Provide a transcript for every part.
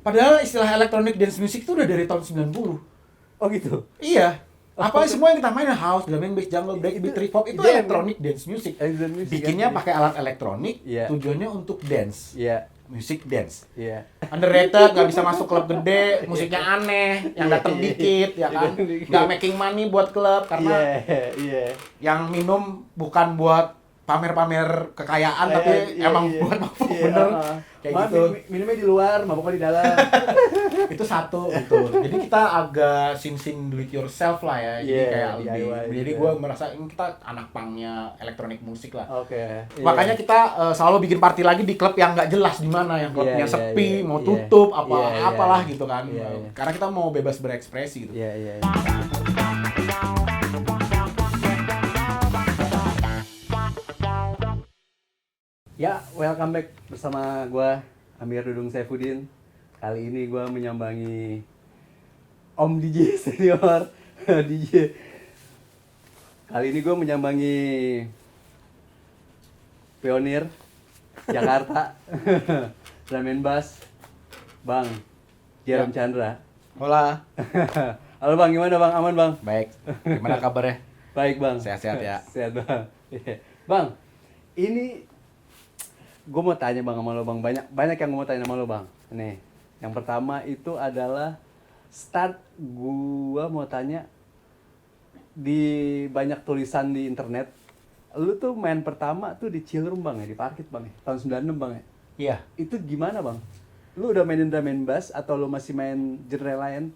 Padahal istilah electronic dance music itu udah dari tahun 90. Oh gitu. Iya. Apa semua yang kita main house, drum and bass, jungle, breakbeat, trip hop itu electronic dance music. Bikinnya pakai alat elektronik, tujuannya untuk dance. Musik dance. Underrated, nggak bisa masuk klub gede, musiknya aneh, yang datang dikit, ya kan? Nggak making money buat klub karena yang minum bukan buat pamer-pamer kekayaan tapi emang buat mabuk bener. Kayak gitu. Minumnya di luar, mabuknya di dalam. Itu satu gitu. Jadi kita agak sing do it yourself lah ya. Jadi kayak lebih. Jadi gue merasa ini kita anak pangnya elektronik musik lah. Makanya kita selalu bikin party lagi di klub yang nggak jelas di mana, yang klubnya sepi, mau tutup apalah gitu kan. Karena kita mau bebas berekspresi gitu. Ya, welcome back bersama gua Amir Dudung Saifuddin. Kali ini gua menyambangi Om DJ senior DJ. Kali ini gua menyambangi Pionir Jakarta. Drum and bass Bang Jerome Chandra. Hola. Halo Bang, gimana Bang? Aman Bang? Baik. Gimana kabarnya? Baik Bang. Sehat-sehat ya. Sehat Bang. Bang, ini gue mau tanya Bang sama lo Bang, banyak yang mau tanya sama lo Bang. Nih, yang pertama itu adalah start gue mau tanya, di banyak tulisan di internet, lu tuh main pertama tuh di Chillroom Bang ya, di Parkit Bang ya, tahun 96 Bang ya? Iya. Itu gimana Bang? Lu udah mainin drum and bass atau lu masih main genre lain?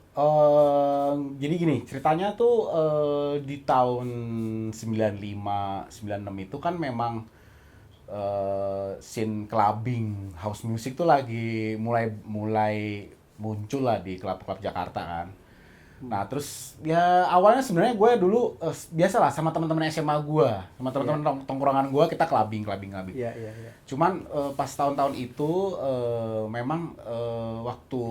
Jadi gini, ceritanya tuh di tahun 95, 96 itu kan memang scene clubbing house music tuh lagi mulai muncul lah di klub-klub Jakarta kan. Nah terus ya awalnya sebenarnya gue dulu biasalah sama teman-teman SMA gue, sama teman-teman tongkrongan gue kita clubbing. Cuman pas tahun-tahun itu memang waktu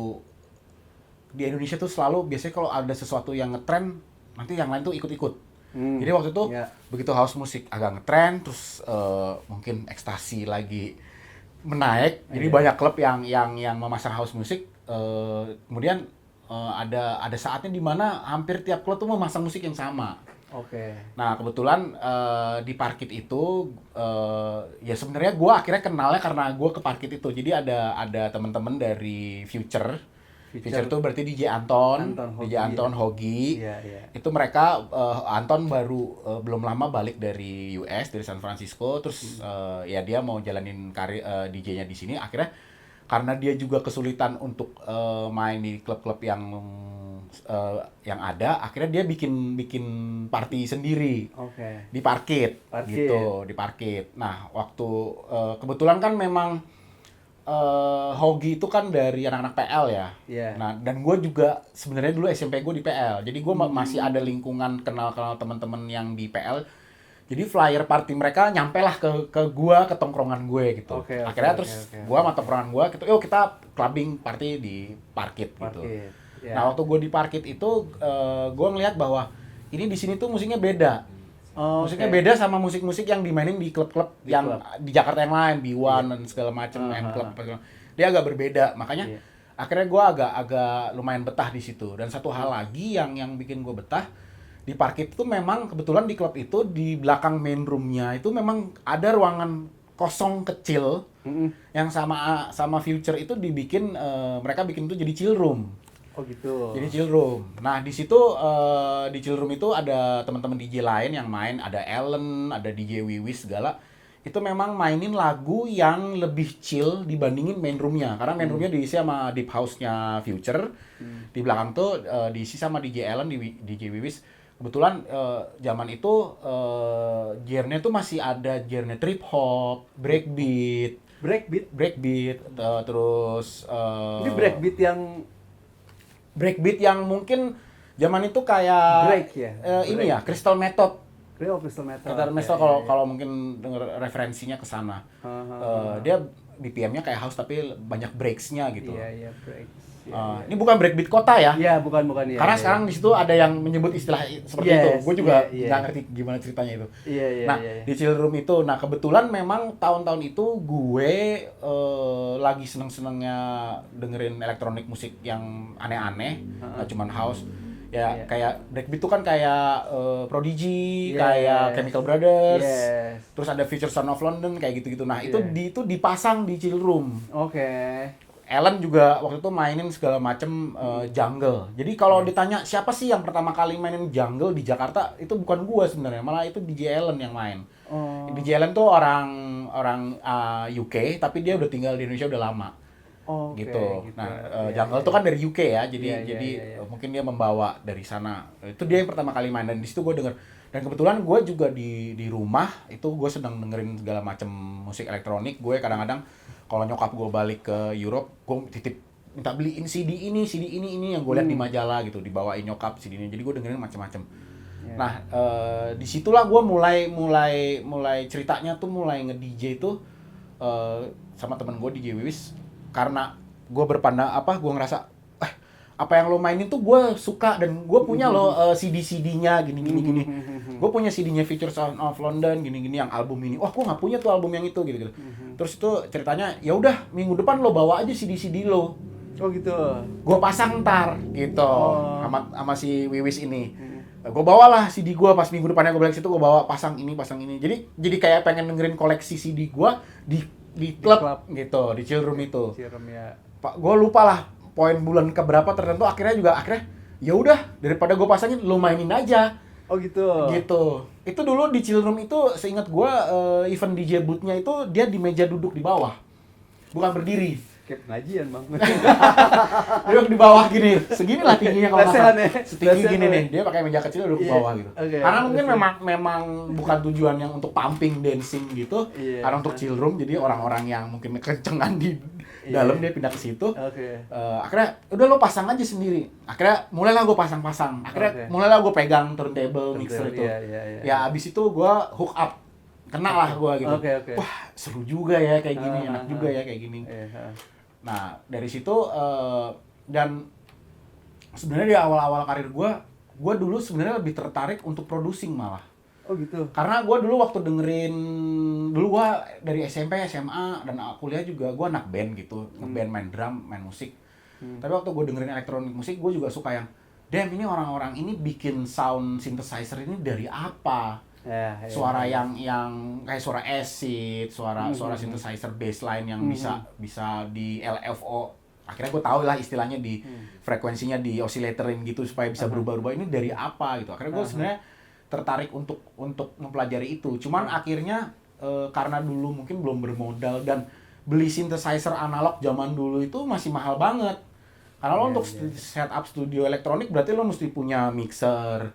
di Indonesia tuh selalu biasanya kalau ada sesuatu yang ngetren nanti yang lain tuh ikut-ikut. Jadi waktu itu begitu house musik agak ngetren, terus mungkin ekstasi lagi menaik, jadi banyak klub yang memasang house musik. Kemudian ada saatnya di mana hampir tiap klub tuh memasang musik yang sama. Nah kebetulan di Parkit itu ya sebenarnya gue akhirnya kenalnya karena gue ke Parkit itu. Jadi ada teman-teman dari Future itu berarti DJ Anton Hogi. Itu mereka Anton baru belum lama balik dari US, dari San Francisco, terus ya dia mau jalanin karir DJ-nya di sini. Akhirnya karena dia juga kesulitan untuk main di klub-klub yang ada, akhirnya dia bikin party sendiri di Parkit gitu, di Parkit. Nah waktu kebetulan kan memang Hogi itu kan dari anak-anak PL ya. Nah, dan gue juga sebenarnya dulu SMP gue di PL. Jadi gue masih ada lingkungan kenal teman-teman yang di PL. Jadi flyer party mereka nyampe lah ke gue, ke tongkrongan gue gitu. Akhirnya terus gue sama tongkrongan gue gitu, yuk kita clubbing party di Parkit gitu. Nah, waktu gue di Parkit itu gue ngeliat bahwa ini di sini tuh musiknya beda. Musiknya beda sama musik-musik yang dimainin di klub-klub yang di Jakarta yang lain, B1 dan segala macam, M-Club dia agak berbeda. Makanya akhirnya gue agak lumayan betah di situ. Dan satu hal lagi yang bikin gue betah di Parkit itu memang kebetulan di klub itu di belakang main room-nya itu memang ada ruangan kosong kecil yang sama Future itu dibikin mereka bikin itu jadi chill room. Jadi chill room. Nah, di situ di chill room itu ada teman-teman DJ lain yang main, ada Ellen, ada DJ Wiwis segala. Itu memang mainin lagu yang lebih chill dibandingin main room-nya. Karena main room-nya diisi sama deep house-nya Future. Di belakang tuh diisi sama DJ Ellen, DJ Wiwis. Kebetulan zaman itu genre-nya tuh masih ada genre trip hop, breakbeat, terus ini breakbeat yang mungkin zaman itu kayak ini ya, Crystal Method. Crystal Method kalau mungkin denger referensinya ke sana. Dia BPM-nya kayak house tapi banyak breaks-nya gitu. Iya, breaks. Ini bukan breakbeat kota ya. Iya, bukan ya. Karena sekarang di situ ada yang menyebut istilah seperti itu. Gue juga nggak ngerti gimana ceritanya itu. Nah, di chill room itu, nah kebetulan memang tahun-tahun itu gue lagi seneng-senengnya dengerin elektronik musik yang aneh-aneh, nggak cuman house. Ya kayak breakbeat itu kan kayak Prodigy, kayak Chemical Brothers, terus ada Future Son of London kayak gitu-gitu. Nah itu dipasang di chill room. Oke. Alan juga waktu itu mainin segala macem jungle. Jadi kalau ditanya siapa sih yang pertama kali mainin jungle di Jakarta, itu bukan gua sebenarnya, malah itu DJ Alan yang main. DJ Alan tuh orang UK, tapi dia udah tinggal di Indonesia udah lama. Gitu. Nah, jungle tuh kan dari UK ya, jadi mungkin dia membawa dari sana. Itu dia yang pertama kali main dan di situ gue denger. Dan kebetulan gue juga di rumah itu gue sedang dengerin segala macam musik elektronik. Gue kadang-kadang kalau nyokap gue balik ke Europe, gue titip minta beliin CD ini yang gue lihat di majalah gitu, dibawain nyokap CD ini. Jadi gue dengerin macam-macam. Nah, disitulah gue mulai ceritanya tuh mulai nge-DJ tuh sama temen gue DJ Wiwis, karena gue gue ngerasa apa yang lo mainin tuh gue suka dan gue punya lo CD-CD-nya gini. Gue punya CD-nya Future Sound of London gini yang album ini. Gue nggak punya tuh album yang itu gitu. Terus itu ceritanya ya udah minggu depan lo bawa aja CD-CD lo. Oh gitu. Gue pasang ntar gitu sama si Wiwis ini. Gue bawalah CD gue pas minggu depannya gue balik situ, gue bawa pasang ini. Jadi kayak pengen dengerin koleksi CD gue di klub gitu, di chill room itu. Chill room ya. Pak, gue lupa lah poin bulan keberapa tertentu akhirnya ya udah daripada gue pasangin lo mainin aja. Oh gitu. Itu dulu di chill room itu seingat gue event DJ booth-nya itu dia di meja duduk di bawah, bukan berdiri. Kayak pengajian bang. Duduk di bawah gini, segini lah tingginya kalau nggak salah. Setinggi gini nih, dia pakai meja kecil duduk di bawah gitu. Karena mungkin memang bukan tujuan yang untuk pumping dancing gitu, karena untuk chill room, jadi orang-orang yang mungkin kencengan di dalam dia pindah ke situ. Akhirnya udah lo pasang aja sendiri. Akhirnya mulailah gue pasang-pasang. Akhirnya mulailah gue pegang turntable mixer itu. Ya abis itu gue hook up. Kenal lah gue gitu. Wah seru juga ya kayak gini, enak juga ya kayak gini. Nah dari situ dan sebenarnya di awal-awal karir gue dulu sebenarnya lebih tertarik untuk producing malah. Oh gitu. Karena gue dulu waktu dulu gue dari SMP, SMA dan kuliah juga gue anak band gitu, ngeband, main drum, main musik. Tapi waktu gue dengerin elektronik musik, gue juga suka yang, damn ini orang-orang ini bikin sound synthesizer ini dari apa? Suara yang kayak suara acid, suara synthesizer bassline yang bisa di LFO. Akhirnya gue tahu lah istilahnya di frekuensinya di oscillatorin gitu supaya bisa berubah-ubah, ini dari apa gitu. Akhirnya gue sebenarnya tertarik untuk mempelajari itu. Cuman akhirnya karena dulu mungkin belum bermodal dan beli synthesizer analog zaman dulu itu masih mahal banget. Karena lo untuk setup studio elektronik berarti lo mesti punya mixer,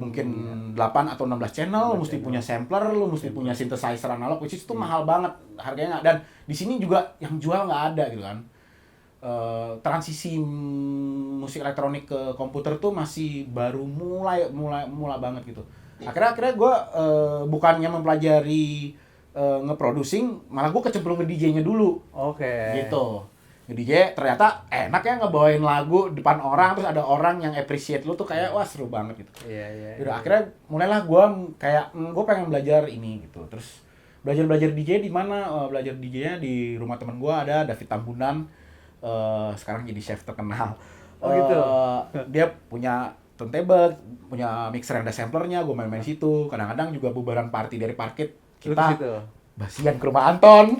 mungkin 8 atau 16 channel, lo mesti punya sampler, lo mesti punya synthesizer analog, which is itu mahal banget harganya. Dan di sini juga yang jual nggak ada gitu kan. Transisi musik elektronik ke komputer tuh masih baru mulai banget gitu. Akhirnya gue bukannya mempelajari nge-producing, malah gue kecemplung ke DJ-nya dulu. Gitu. Nge-DJ ternyata enak ya ngebawain lagu depan orang, terus ada orang yang appreciate lu tuh kayak wah seru banget gitu. Udah akhirnya mulailah gue kayak gue pengen belajar ini gitu. Terus belajar DJ di mana? Belajar DJ-nya di rumah teman gue ada David Tambunan. Sekarang jadi chef terkenal. Gitu. Dia punya turntable, punya mixer yang ada samplernya, gue main-main situ. Kadang-kadang juga bubaran party dari parkit kita basian ke rumah Anton.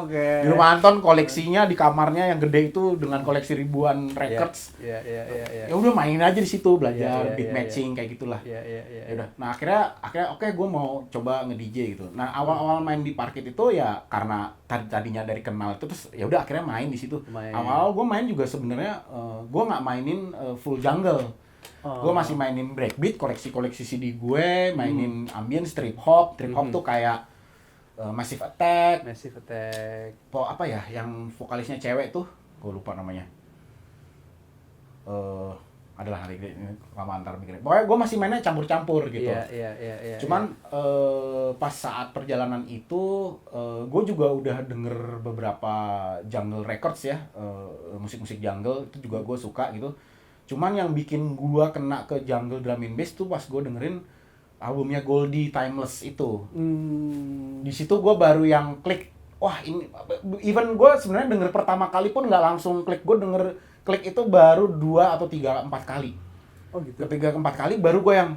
Di rumah Anton koleksinya di kamarnya yang gede itu dengan koleksi ribuan records. Ya udah main aja di situ, belajar beat matching kayak gitulah. Ya udah. Nah, akhirnya oke gue mau coba nge-DJ gitu. Nah, awal-awal main di parkit itu ya karena tadinya dari kenal itu, terus ya udah akhirnya main di situ. Awal gue main juga sebenarnya gue nggak mainin full jungle. Gue masih mainin breakbeat, koleksi CD gue, mainin ambient, trip hop tuh kayak Massive Attack. Apa ya yang vokalisnya cewek tuh? Gue lupa namanya. adalah hari ini lama antar mikirin. Pokoknya gue masih mainnya campur-campur gitu. Iya. Cuman pas saat perjalanan itu gue juga udah denger beberapa jungle records ya, musik-musik jungle itu juga gue suka gitu. Cuman yang bikin gue kena ke jungle drum and bass tuh pas gue dengerin albumnya Goldie Timeless itu. Di situ gue baru yang klik, wah ini, even gue sebenarnya denger pertama kali pun nggak langsung klik, gue denger klik itu baru 2 atau 3 4 kali. Oh gitu. Ketiga keempat kali baru gue yang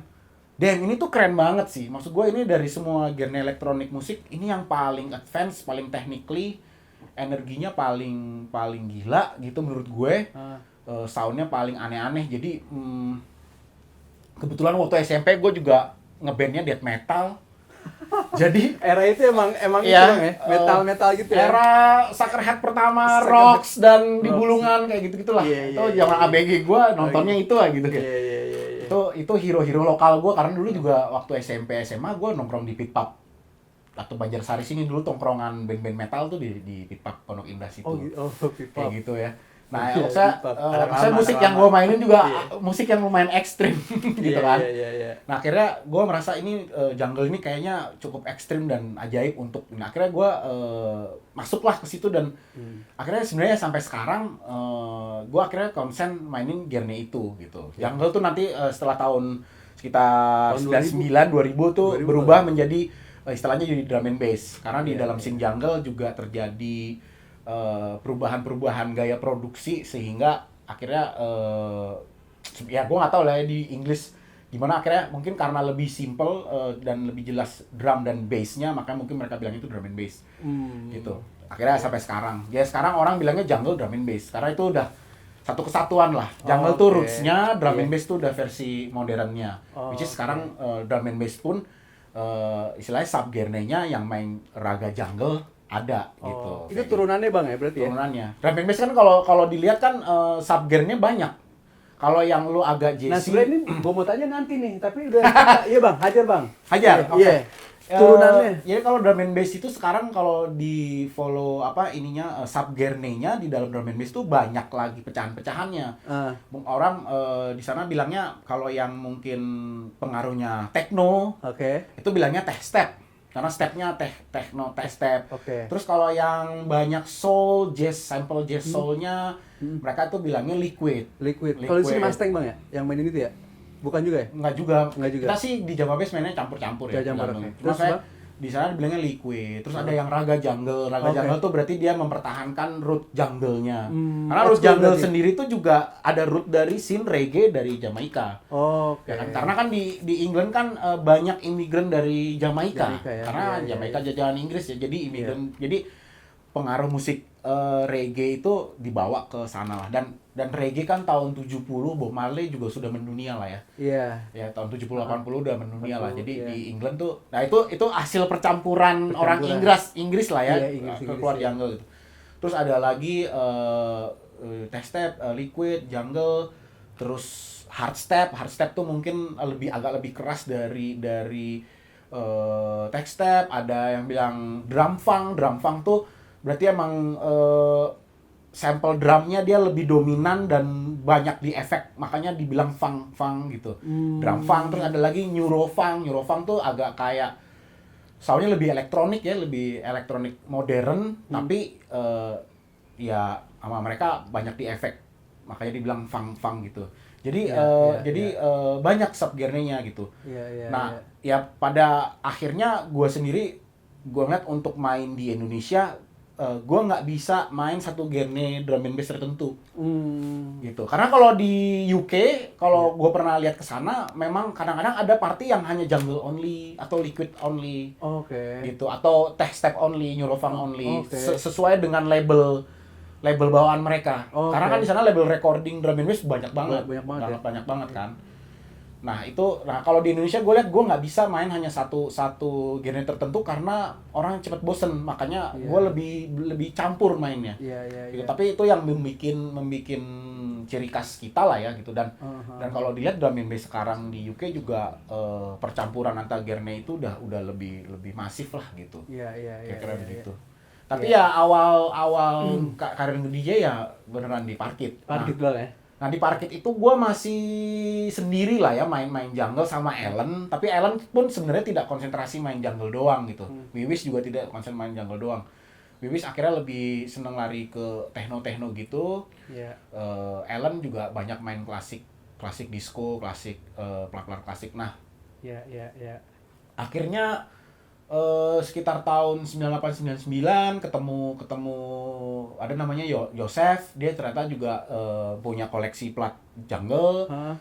damn, ini tuh keren banget sih. Maksud gue ini dari semua genre elektronik musik ini yang paling advance, paling technically, energinya paling paling gila gitu menurut gue. Soundnya paling aneh-aneh. Jadi kebetulan waktu SMP gue juga ngebandnya death metal. Jadi Era itu emang itu iya, Bang, ya, metal gitu ya. era Suckerhead pertama, Suckerhead. Rocks dan di Rocks. Bulungan kayak gitu-gitulah. Iya, Itu iya, zaman iya. ABG gue nontonnya itu lah gitu kayak. Iya. Itu hero-hero lokal gue karena dulu juga waktu SMP SMA gue nongkrong di Pit Pub atau Banjarsari sini dulu tongkrongan band-band metal tuh di Pit Pub Pondok Indah situ. People. Kayak gitu ya. Nah, Iya, maksudnya, Pit Pub. Anak maksudnya lama, musik anak yang lama. gue mainin juga Iya. musik yang lumayan ekstrim gitu kan. Iya. Nah, akhirnya gue merasa ini jungle ini kayaknya cukup ekstrim dan ajaib untuk. Nah, akhirnya gue masuklah ke situ dan akhirnya sebenarnya sampai sekarang gue akhirnya konsen mainin genre itu gitu. Jungle tuh nanti setelah tahun sekitar Tahun 99 2000 tuh 2000 berubah menjadi istilahnya jadi drum and bass karena di Iya, dalam scene jungle juga terjadi perubahan-perubahan gaya produksi sehingga akhirnya ya gue nggak tahu lah ya di Inggris gimana, akhirnya mungkin karena lebih simple dan lebih jelas drum dan bassnya makanya mungkin mereka bilang itu drum and bass gitu. Akhirnya sampai sekarang ya sekarang orang bilangnya jungle drum and bass karena itu udah satu kesatuan lah. Jungle tuh rootsnya, drum and bass tuh udah versi modernnya. Which is sekarang drum and bass pun istilahnya subgenrenya yang main raga jungle ada gitu. Itu turunannya Bang ya berarti ya? Turunannya. Drum and bass kan kalau dilihat kan subgenrenya banyak. Kalau yang lu agak jazzy. Nah sebenarnya ini gue mau tanya nanti nih, tapi udah iya Bang, hajar Bang. Hajar, oke. Iya. Turunannya. Jadi kalau drum and bass itu sekarang kalau di follow subgenrenya di dalam drum and bass itu banyak lagi pecahan-pecahannya. Orang di sana bilangnya kalau yang mungkin pengaruhnya techno, itu bilangnya tech step. Karena stepnya techno, tech step. Terus kalau yang banyak soul, jazz, sample jazz soulnya, mereka tuh bilangnya liquid. Kalau di sini Mustang Bang ya, yang mainin itu ya? Bukan juga ya? Enggak juga. Enggak juga. Kita sih di Java Bass mainnya campur-campur ya. Campur, Cuma Terus kayak di sana dibilangnya liquid. Terus ada yang raga jungle. Raga jungle tuh berarti dia mempertahankan root jungle-nya. Karena root jungle sendiri tuh juga ada root dari scene reggae dari Jamaika. Ya kan? Karena kan di England kan banyak imigran dari Jamaika. Karena Jamaika jajahan Inggris ya. Jadi imigran. Jadi pengaruh musik reggae itu dibawa ke sana lah. Dan reggae kan tahun 70 Bob Marley juga sudah mendunia lah ya. Ya tahun 70 80 udah mendunia lah. Jadi di England tuh nah itu hasil percampuran orang Inggris lah ya. Keluar jungle gitu. Terus ada lagi tech step, liquid, jungle, terus hardstep. Hardstep tuh mungkin agak lebih keras dari tech step. Ada yang bilang drum funk. Drum funk tuh berarti emang sampel drumnya dia lebih dominan dan banyak di efek, makanya dibilang funk gitu. Drum funk. Terus ada lagi neurofunk. Neurofunk tuh agak kayak soundnya lebih elektronik ya, lebih elektronik modern, tapi ya sama mereka banyak di efek, makanya dibilang funk gitu. Jadi banyak subgenrenya gitu. Nah ya pada akhirnya gue sendiri gue ngeliat untuk main di Indonesia gue nggak bisa main satu genre drum and bass tertentu gitu, karena kalau di UK kalau gue pernah lihat ke sana memang kadang-kadang ada party yang hanya jungle only atau liquid only gitu, atau tech step only, neurofunk only, sesuai dengan label bawaan mereka. Karena kan di sana label recording drum and bass banyak banget kan. Nah kalau di Indonesia gue lihat gue nggak bisa main hanya satu genre tertentu karena orang cepat bosen, makanya gue lebih campur mainnya. Gitu. Tapi itu yang membuat ciri khas kita lah ya gitu. Dan kalau dilihat drum and bass sekarang di UK juga percampuran antar genre itu udah lebih masif lah gitu. Kira-kira begitu. Tapi ya awal karir DJ ya beneran di parkit. Parkit doang ya. Nah di parkit itu gue masih sendiri lah ya main-main jungle sama Ellen. Tapi Ellen pun sebenarnya tidak konsentrasi main jungle doang gitu. Wiwis juga tidak konsen main jungle doang. Wiwis akhirnya lebih seneng lari ke techno-techno gitu. Iya. Ellen juga banyak main klasik disco, klasik pelan-pelan klasik. Nah Iya, iya, iya. akhirnya sekitar tahun 9899 ketemu ada namanya Yosef, dia ternyata juga punya koleksi plat jungle. Hah?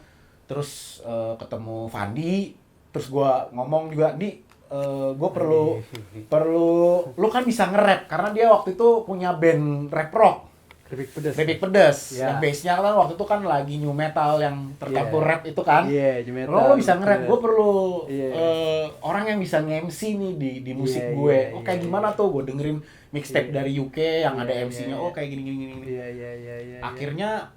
Terus ketemu Fandi, terus gua ngomong juga, Di, gue perlu lu kan bisa nge-rap karena dia waktu itu punya band rap rock. Keripik pedes. Ya. Yang base-nya kan waktu itu kan lagi new metal yang tercampur rap itu kan. Iya, new metal. Lo bisa nge-rap, gue perlu Iya. orang yang bisa nge-MC nih di musik Iya, gue. iya, Kayak iya, gimana tuh, gue dengerin mixtape Iya. dari UK yang ada Iya, MC-nya. iya, Oh iya. kayak gini. Iya, iya, iya, iya. Akhirnya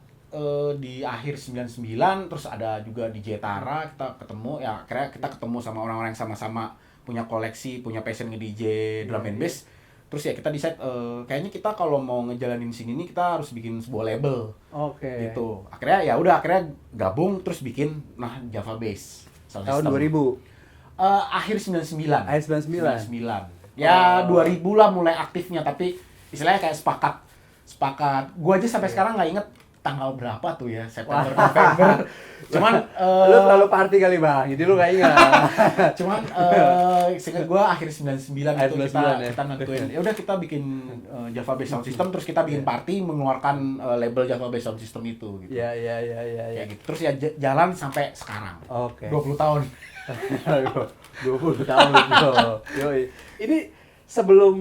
di akhir 99 terus ada juga di Jetara kita ketemu, ya akhirnya kita ketemu sama orang-orang yang sama-sama punya koleksi, punya passion nge-DJ drum and bass. Terus ya kita decide kayaknya kita kalau mau ngejalanin sini nih kita harus bikin sebuah label. Oke. Gitu. Akhirnya akhirnya gabung terus bikin Java Bass sound Tahun system. 2000. Akhir 99. Akhir 99. 99. Ya 2000 lah mulai aktifnya, tapi istilahnya kayak sepakat. Gua aja sampai sekarang nggak inget tanggal berapa tuh ya, September, November. Cuman Lu terlalu party kali, Bang. Jadi lu enggak ingat. cuman seingat gua akhir 99 Akhir itu 99 ya. kita nentuin. Ya udah kita bikin Java Bass Sound System, terus kita bikin party mengeluarkan label Java Bass Sound System itu gitu. Iya, iya, iya, iya. Kayak gitu. Terus ya jalan sampai sekarang. Oke. 20 tahun. 20 tahun bro. Yoi. Ini sebelum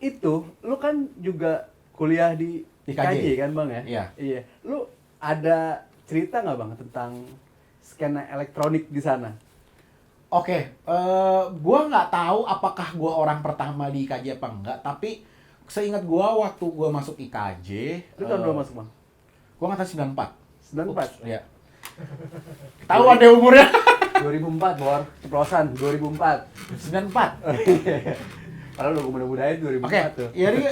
itu, lu kan juga kuliah di IKJ. kan Bang ya? Iya. Iya. Lu ada cerita nggak Bang tentang skena elektronik di sana? Oke, gua nggak tahu apakah gua orang pertama di IKJ apa enggak, tapi seingat gua waktu gua masuk IKJ, Lu tahun berapa masuk Bang? gua ngatasin 94. 94? Iya. Tahu ada umurnya? 2004 Bor, ceplosan 2004. 94. Padahal lu muda-mudain 2004 Oke, tuh.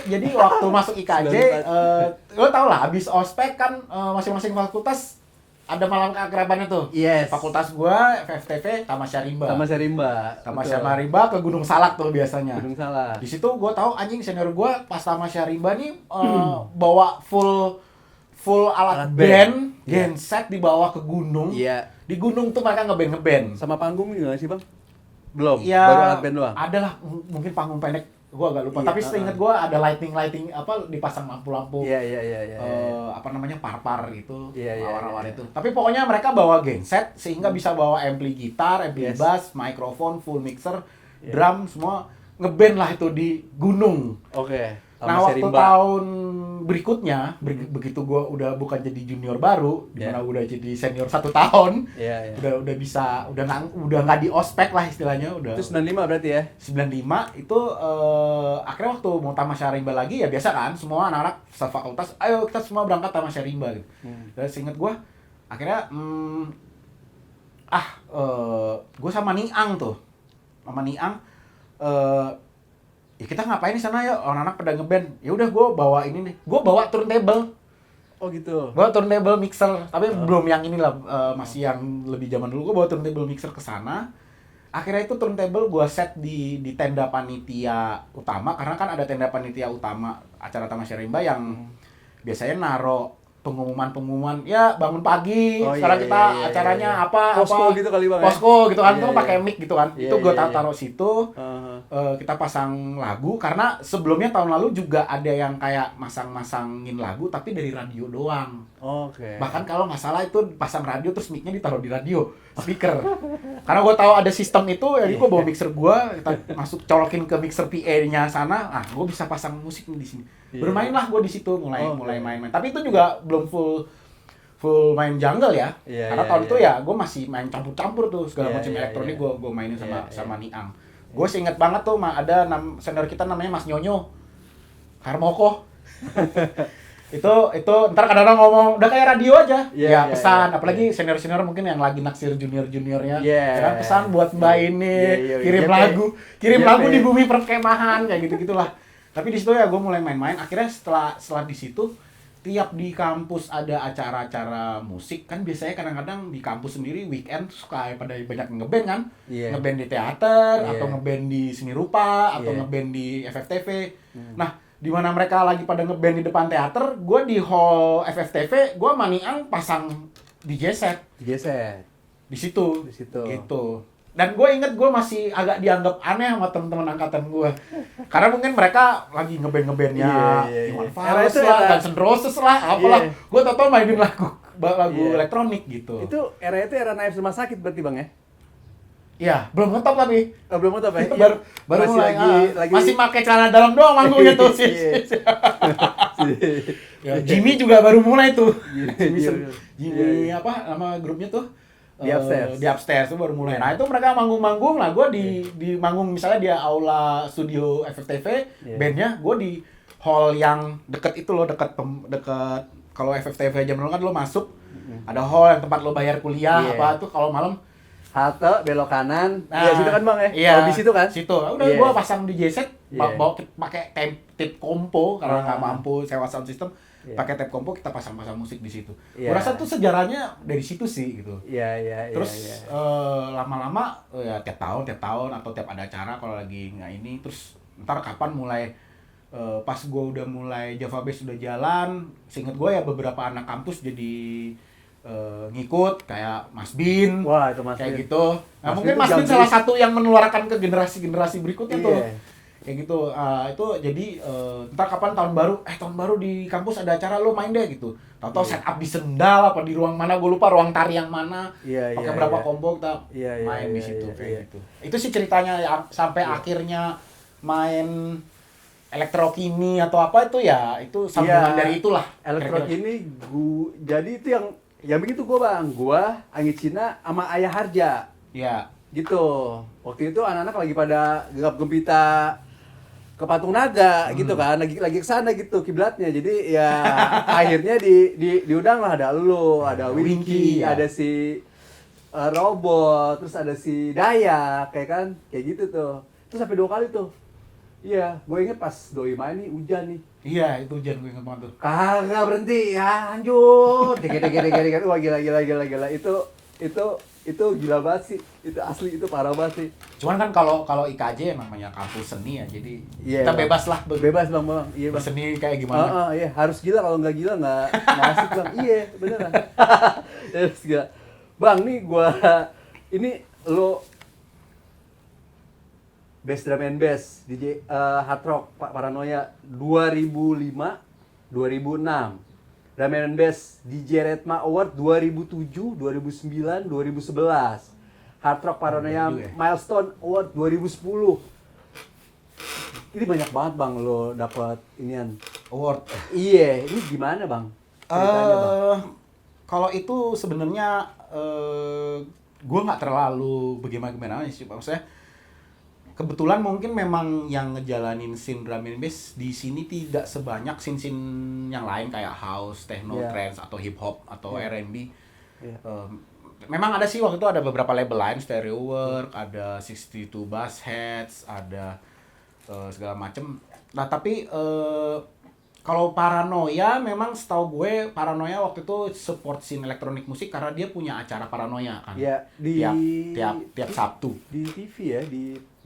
jadi waktu masuk IKJ, 94. lo tau lah, abis ospek kan masing-masing fakultas ada malam keakrabannya tuh. Yes. Fakultas gua, FFTV, Tamasya Rimba. Tamasya Rimba. Tamasya Betul. Rimba ke Gunung Salak tuh biasanya. Gunung Salak. Di situ gue tahu anjing senior gue pas Tamasya Rimba nih bawa full alat band, genset dibawa ke gunung. Iya. Di gunung tuh mereka ngeband. Sama panggung juga nggak sih Bang? Belum. Ya, Baru alat band doang. ada lah mungkin panggung pendek, gue agak lupa. Iya, Tapi seingat gue ada lighting apa dipasang lampu-lampu. Iya, iya, iya, iya. Apa namanya par-par itu, Iya, iya, mawar-mawar iya. itu. Tapi pokoknya mereka bawa genset sehingga bisa bawa ampli gitar, ampli Yes. bass, mikrofon, full mixer, Iya. drum semua ngeband lah itu di gunung. Oke. Nah Tamasya waktu Rimba. tahun berikutnya, begitu gue udah bukan jadi junior baru, dimana udah jadi senior 1 tahun, Iya, iya. udah bisa udah nggak di ospek lah istilahnya, udah Itu 95 berarti ya? 95 itu akhirnya waktu mau Tamasya Rimba lagi ya biasa kan, semua anak-anak fakultas, ayo kita semua berangkat Tamasya Rimba gitu. Dan seinget gue, akhirnya gue sama Niang tuh, ya kita ngapain di sana ya, anak-anak pada ngeband. Ya udah gue bawa ini nih, gue bawa turntable. Oh gitu. Bawa turntable mixer, tapi belum yang inilah, masih yang lebih zaman dulu. Gue bawa turntable mixer ke sana. Akhirnya itu turntable gue set di tenda panitia utama, karena kan ada tenda panitia utama acara Tamasya Rimba yang biasanya naro pengumuman ya bangun pagi, Oh, sekarang iya, kita iya, iya, acaranya iya. apa Posko gitu kali, Bang, ya? posko gitu kan, Iya, tuh iya. pakai mic gitu kan. Iya, Itu gue iya, iya. taruh situ. Kita pasang lagu karena sebelumnya tahun lalu juga ada yang kayak masang-masangin lagu tapi dari radio doang. Oke. Bahkan kalau nggak salah itu pasang radio terus mic-nya ditaruh di radio speaker. Karena gue tahu ada sistem itu, jadi gue bawa mixer gue, kita masuk colokin ke mixer PA-nya sana. Ah, gue bisa pasang musik nih di sini. Iya. Bermainlah gue di situ, mulai Oke. main-main. Tapi itu juga belum full main jungle ya. Iya, Karena iya, tahun iya. itu ya gue masih main campur-campur tuh segala Iya, macam iya, elektronik, iya. gue mainin sama Iya, sama Niang. Gue inget banget tuh ada senior kita namanya Mas Nyonyo Harmoko. itu ntar kadang-kadang ngomong udah kayak radio aja. Iya, Ya iya, pesan, iya, apalagi senior-senior mungkin yang lagi naksir junior-juniornya. Iya. Ya kan, pesan buat Mbak ini, Iya, iya, kirim iya, lagu, kirim iya, lagu iya. di bumi perkemahan kayak gitu-gitulah. Tapi di situ ya gue mulai main-main. Akhirnya setelah di situ setiap di kampus ada acara-acara musik kan biasanya kadang-kadang di kampus sendiri weekend suka pada banyak ngeband kan, ngeband di teater atau ngeband di seni rupa atau ngeband di FFTV. Nah, di mana mereka lagi pada ngeband di depan teater, gue di hall FFTV, gue maniang pasang DJ set di situ, gitu. Dan gue inget gue masih agak dianggap aneh sama teman-teman angkatan gue, karena mungkin mereka lagi ngeband-ngebandnya Iwan Fals lah, Guns N' Roses lah, apalah. Gue tau mainin lagu elektronik gitu. Itu era naif rumah sakit berarti bang ya? Iya, belum ngetop tapi. Belum ngetop ya? Baru masih mulai lagi masih pakai celana dalam doang manggungnya tuh sih. Jimmy juga baru mulai tuh. Jimmy apa nama grupnya tuh? Di Upstairs tuh baru mulai. Nah, itu mereka manggung-manggung lah. Gue di manggung misalnya dia aula studio FFTV, bandnya gue di hall yang deket itu loh, deket kalau FFTV jam dulu kan lo masuk, ada hall yang tempat lo bayar kuliah apa tuh kalau malam halte belok kanan. Iya, situ kan bang ya? Iya, di situ kan? Situ. Udah gue pasang DJ set, bawa pakai tape kompo karena nggak mampu sewa sound system. Pakai tape kompo kita pasang-pasang musik di situ. Gue rasa tuh sejarahnya dari situ sih gitu. Terus lama-lama ya tiap tahun atau tiap ada acara kalau lagi nggak ini, terus ntar kapan mulai pas gue udah mulai Java Bass udah jalan, seinget gue ya beberapa anak kampus jadi ngikut kayak Mas Bin. Wah, itu Mas kayak Bin. Gitu. Nah, mungkin Mas Bin salah satu yang menularkan ke generasi-generasi berikutnya tuh. Kayak gitu. Itu jadi ntar kapan tahun baru di kampus ada acara lo main deh gitu. Tahu-tahu setup di Sendal apa di ruang mana gue lupa, ruang tari yang mana. Pakai berapa combo kita main di situ kayak gitu. Itu sih ceritanya ya, sampai akhirnya main elektrokini atau apa itu ya itu sambungan dari itulah. Elektrokini jadi itu yang begitu bang, Angit Cina sama Ayah Harja. Iya. Gitu. Waktu itu anak-anak lagi pada gegap gempita ke Patung Naga gitu kan, lagi ke sana gitu kiblatnya. Jadi ya akhirnya diundang lah, ada lu, ada Winky, ada si Robot, terus ada si Dayak kayak gitu tuh. Terus sampai 2 kali tuh. Iya, gue inget pas doi main nih hujan nih. Iya, itu hujan gue inget banget tuh. Kagak berhenti, ya lanjut. Dege. Wah gila. Itu gila banget sih. Itu asli, itu parah banget sih. Cuman kan kalau IKJ namanya kampus seni ya, jadi kita bebas lah. Bebas bang. Iya bang. Seni kayak gimana? Iya, harus gila, kalau nggak gila nggak asik bang. Iya, beneran. Harus gila. Bang, nih ini lo Best Drum and Bass DJ Hard Rock Pak Paranoia 2005 2006. Drum and Bass DJ Redma Award 2007 2009 2011. Hard Rock Paranoia Milestone Award 2010. Ini banyak banget bang lo dapat inian award. Iya, ini gimana bang? Ceritanya bang. Kalau itu sebenarnya gue nggak terlalu bagaimana sih, maksudnya kebetulan mungkin memang yang ngejalanin scene drum and bass di sini tidak sebanyak scene-scene yang lain kayak house, techno, trance atau hip hop atau R&B. Memang ada sih waktu itu ada beberapa label lain, Stereo Work, ada 62 Bass Heads, ada segala macem. Nah tapi kalau Paranoia memang setahu gue Paranoia waktu itu support scene elektronik musik karena dia punya acara Paranoia kan. Iya, tiap Sabtu. Di TV ya,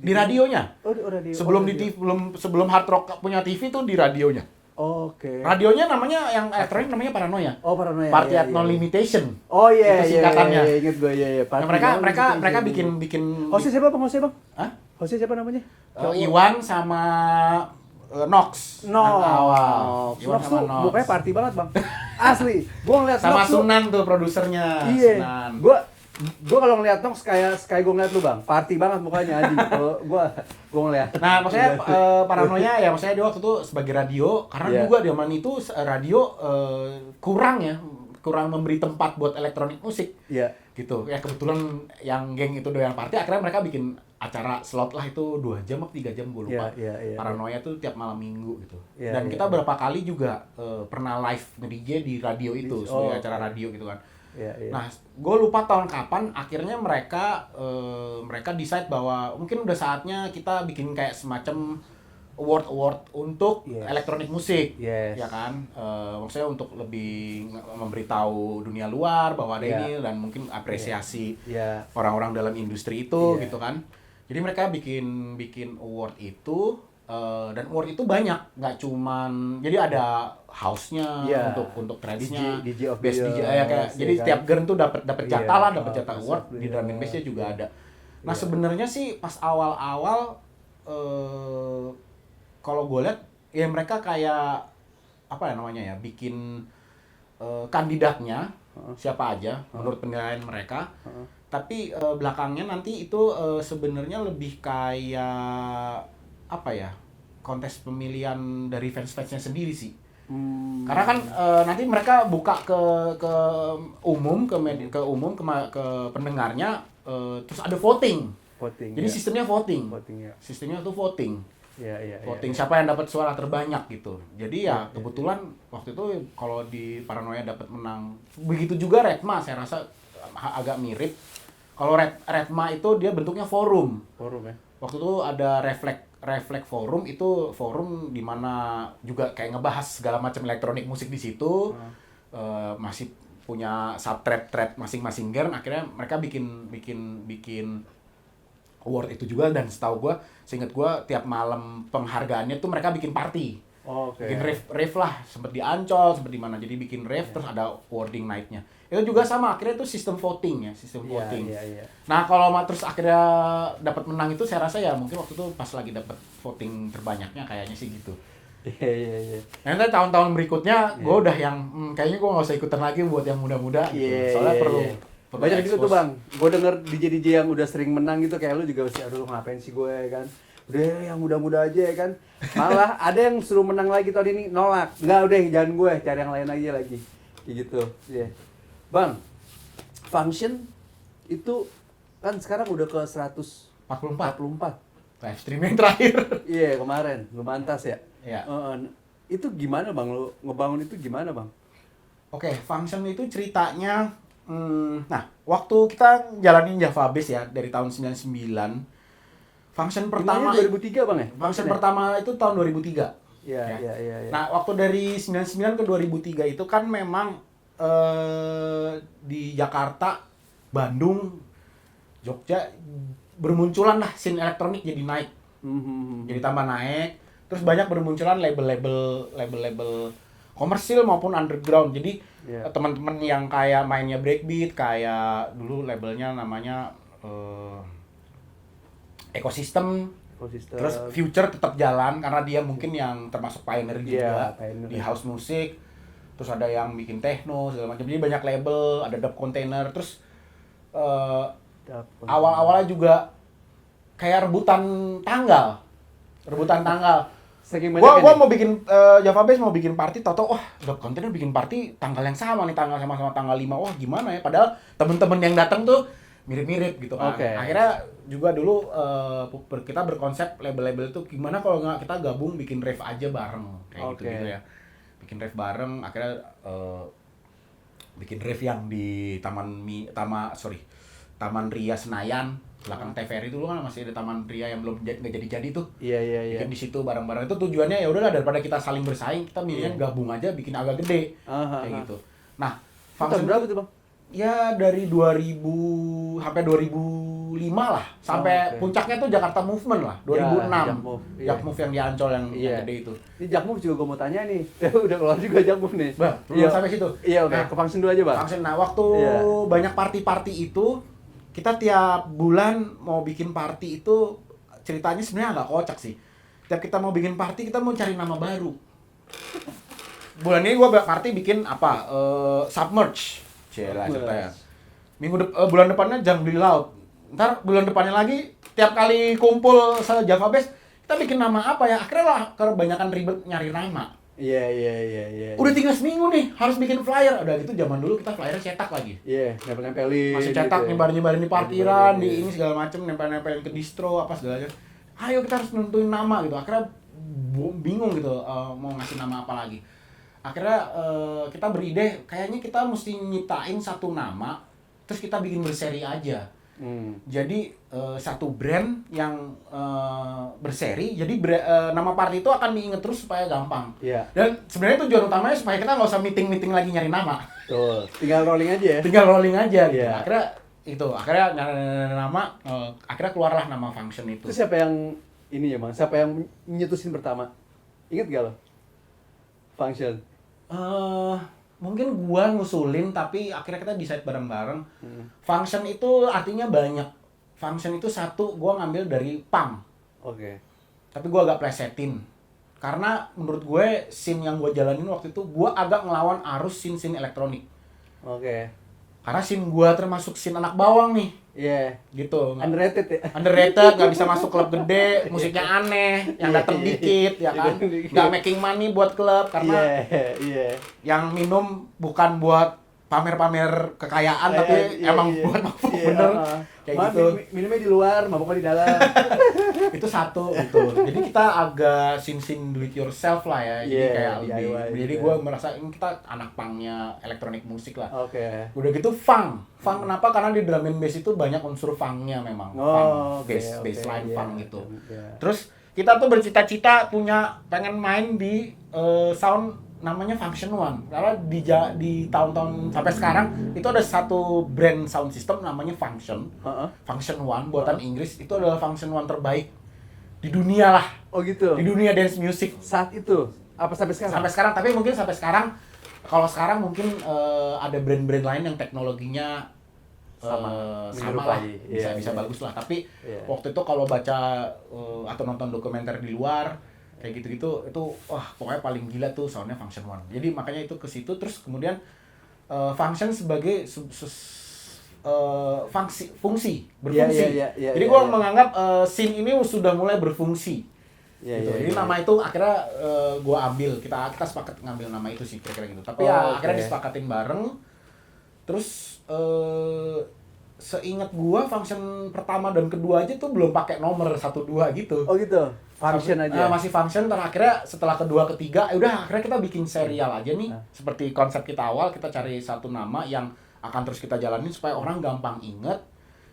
di radionya. Oh, radio. Sebelum di TV, sebelum Hard Rock punya TV tuh di radionya. Oke. Radionya namanya yang elektronik namanya Paranoia. Oh, Paranoia. Party at No Limitation. Oh iya, itu singkatannya. Iya, inget gue ya. Mereka bikin Hostnya siapa bang? Hostnya bang? Hah? Hostnya siapa namanya? Iwan sama Nox. Nox tuh mukanya party banget bang. Asli. Gua ngeliat sama Nox Sunan tuh produsernya. Iya. Sunan. Gua kalau ngeliat Nox kayak gua ngeliat lu bang. Party banget mukanya anjing. Gua ngeliat. Nah, maksudnya Paranoia ya, maksudnya dia waktu itu sebagai radio karena juga di zaman itu radio kurang memberi tempat buat elektronik musik. Iya. Gitu. Ya kebetulan yang geng itu doyan party, akhirnya mereka bikin acara slot lah itu 2 jam atau 3 jam gue lupa. Paranoia tuh tiap malam minggu gitu. Dan kita berapa kali juga pernah live nge-DJ di radio itu sebagai acara radio gitu kan. Nah, gue lupa tahun kapan akhirnya mereka decide bahwa mungkin udah saatnya kita bikin kayak semacam award untuk Yes. elektronik musik, Yes. ya kan? Maksudnya untuk lebih memberitahu dunia luar bahwa ada Iya. ini dan mungkin apresiasi Ya. orang-orang dalam industri itu Iya. gitu kan. Jadi mereka bikin award itu dan award itu banyak, nggak cuman jadi ada house-nya Iya. untuk trance-nya, DJ of best the DJ year, kayak ya jadi kan? tiap girl tuh dapat Iya. jatah lah, dapat jatah Best award of the di drum and year. bass-nya juga Iya. ada. Nah, Iya. sebenarnya sih pas awal-awal kalau gue lihat ya mereka kayak apa ya namanya ya, bikin kandidatnya siapa aja menurut penilaian mereka. Tapi belakangnya nanti itu sebenarnya lebih kayak apa ya, kontes pemilihan dari fans-fansnya sendiri sih. Karena kan nanti mereka buka ke umum, ke pendengarnya, terus ada voting. Jadi ya. sistemnya voting. Voting ya. Sistemnya tuh voting. Iya, iya, Voting iya. siapa yang dapat suara terbanyak gitu. Jadi ya Iya, kebetulan waktu itu kalau di Paranoia dapat menang. Begitu juga Redma, saya rasa agak mirip. Kalau Redma itu dia bentuknya forum. Forum ya. Waktu itu ada Reflek Forum, itu forum di mana juga kayak ngebahas segala macam elektronik musik di situ. Masih punya sub-thread masing-masing genre. Akhirnya mereka bikin award itu juga, dan setahu gue, seingat gue tiap malam penghargaannya tuh mereka bikin party. Oke. Bikin rave lah, sempet di Ancol, sempet di mana. Jadi bikin rave terus ada awarding night-nya. Itu juga sama, akhirnya itu sistem voting ya, sistem Iya, voting. iya, iya. Nah, kalau terus akhirnya dapat menang itu saya rasa ya mungkin waktu itu pas lagi dapat voting terbanyaknya kayaknya sih gitu. Iya, iya, iya. Nanti tahun-tahun berikutnya gue udah yang kayaknya gue nggak usah ikutan lagi buat yang muda-muda gitu. Iya, Soalnya iya, perlu iya. Banyak juga expose. tuh bang, gue denger DJ yang udah sering menang gitu, kayak lu juga mesti, aduh ngapain sih gue ya kan. Udah yang muda-muda aja ya kan. Malah ada yang suruh menang lagi tahun ini, nolak. Enggak, udah jangan gue, cari yang lain aja lagi. Kayak gitu. Iya. Bang, Function itu kan sekarang udah ke 44 144. live streaming terakhir. Iya, kemarin Lumantas ya. Iya. Itu gimana bang, lu ngebangun itu gimana bang? Oke, Function itu ceritanya, nah waktu kita jalanin Java Bass ya dari tahun 99, Function pertama, Dimana 2003 bang ya? Function pertama itu tahun 2003. Iya, Ya. iya, iya. Ya. Nah, waktu dari 99 ke 2003 itu kan memang di Jakarta, Bandung, Jogja bermunculan lah scene elektronik jadi naik. Jadi tambah naik. Terus banyak bermunculan label-label komersil maupun underground. Jadi Iya. teman-teman yang kayak mainnya breakbeat, kayak dulu labelnya namanya Ekosistem. Ekosistem. Terus Future tetap jalan karena dia mungkin yang termasuk pioneer Iya, juga pioneer. di house musik. Terus ada yang bikin techno segala macam. Jadi banyak label, ada dub container. Terus awal-awalnya juga kayak rebutan tanggal. Saking Gua banyaknya nih. mau bikin Java Bass mau bikin party, tau-tau wah dub container bikin party tanggal yang sama nih, tanggal sama-sama tanggal 5. Wah, gimana ya? Padahal temen-temen yang datang tuh mirip-mirip gitu kan. Oke. Akhirnya juga dulu kita berkonsep label-label itu gimana kalau nggak kita gabung bikin rave aja bareng kayak Oke. gitu ya. Bikin rave bareng, akhirnya bikin rave yang di Taman Ria Senayan, belakang TVRI itu kan masih ada Taman Ria yang belum nggak jadi-jadi tuh. Iya, iya, iya. Bikin di situ bareng-bareng. Itu tujuannya ya udahlah, daripada kita saling bersaing, kita milihnya gabung aja bikin agak gede. Kayak gitu. Nah, Itu tahun berapa tuh bang? ya dari 2000 sampai 2005 lah, sampai Oke. puncaknya tuh Jakarta Movement lah, 2006. Ya, Jack Move, iya. Yang di Ancol yang Iya. gede itu. Ini Jakmove juga gue mau tanya nih. Udah keluar juga Jakmove nih. Bang, belum sampai situ. Iya, oke. Nah, Ke Function dulu aja bang. Function. Nah, waktu Iya. banyak party-party itu, kita tiap bulan mau bikin party itu ceritanya sebenarnya agak kocak sih. Tiap kita mau bikin party, kita mau cari nama baru. Bulan ini gua party bikin apa? Submerge. Cila ceritanya. Bulan depannya Jungle di Laut. Ntar bulan depannya lagi, tiap kali kumpul Java Bass, kita bikin nama apa ya? Akhirnya lah kebanyakan ribet nyari nama. Iya, iya, iya, iya. Udah tinggal seminggu nih, harus bikin flyer. Udah gitu zaman dulu kita flyernya cetak lagi. Iya, nempel-nempelin. Masih cetak, gitu ya. nyebarin di parkiran, Nyebarin, di iya. ini segala macem, nempel-nempelin ke distro apa segalanya. Ayo kita harus nentuin nama gitu. Akhirnya bingung gitu mau ngasih nama apa lagi. Akhirnya kita beride, kayaknya kita mesti nyiptain satu nama, terus kita bikin berseri aja. Jadi satu brand yang berseri, jadi nama party itu akan diinget terus supaya gampang. Iya. Dan sebenarnya tujuan utamanya supaya kita nggak usah meeting lagi nyari nama. Tuh, tinggal rolling aja ya. Tinggal rolling aja gitu. Iya. Akhirnya nyari nama, akhirnya keluarlah nama function itu. Itu siapa yang ini ya bang? Siapa yang nyetusin pertama? Ingat gak lo? Function. Mungkin gua ngusulin tapi akhirnya kita decide bareng-bareng. Function itu artinya banyak. Function itu satu gua ngambil dari punk. Oke. Tapi gua agak plesetin. Karena menurut gue scene yang gua jalanin waktu itu gua agak ngelawan arus scene elektronik. Oke. Karena scene gua termasuk scene anak bawang nih. Iya. Gitu. Underrated ya. Underrated, nggak bisa masuk klub gede, musiknya aneh, yang datang dikit, ya kan? Nggak making money buat klub karena yang minum bukan buat pamer-pamer kekayaan, tapi emang buat mabuk bener. Kayak gitu. Minumnya di luar, mabuknya di dalam. Itu satu gitu. Jadi kita agak sin do it yourself lah ya. Jadi kayak lebih. Jadi gue merasa ini kita anak punknya elektronik musik lah. Oke. Udah gitu funk. Funk kenapa? Karena di drum and bass itu banyak unsur funknya memang. Bassline funk gitu. Terus kita tuh bercita-cita pengen main di sound namanya Function One. Karena di tahun-tahun sampai sekarang itu ada satu brand sound system namanya Function. Function One buatan Inggris, itu adalah Function One terbaik di dunia lah. Oh gitu. Di dunia dance music Saat itu apa sampai sekarang? Sampai sekarang, tapi mungkin sampai sekarang kalau sekarang mungkin ada brand-brand lain yang teknologinya sama lah, bisa bagus lah. Tapi waktu itu kalau baca atau nonton dokumenter di luar kayak gitu-gitu, itu wah pokoknya paling gila tuh soundnya Function One. Jadi makanya itu ke situ. Terus kemudian Function sebagai berfungsi. Jadi gue menganggap scene ini sudah mulai berfungsi. Gitu. Jadi nama itu akhirnya gue ambil, kita sepakat ngambil nama itu sih kira-kira gitu. Tapi akhirnya disepakatin bareng. Terus seingat gua function pertama dan kedua aja tuh belum pakai nomor 1 2 gitu. Oh gitu. Function aja. Masih function, dan akhirnya setelah kedua ketiga udah akhirnya kita bikin serial aja nih. Seperti konsep kita awal, kita cari satu nama yang akan terus kita jalanin supaya orang gampang inget,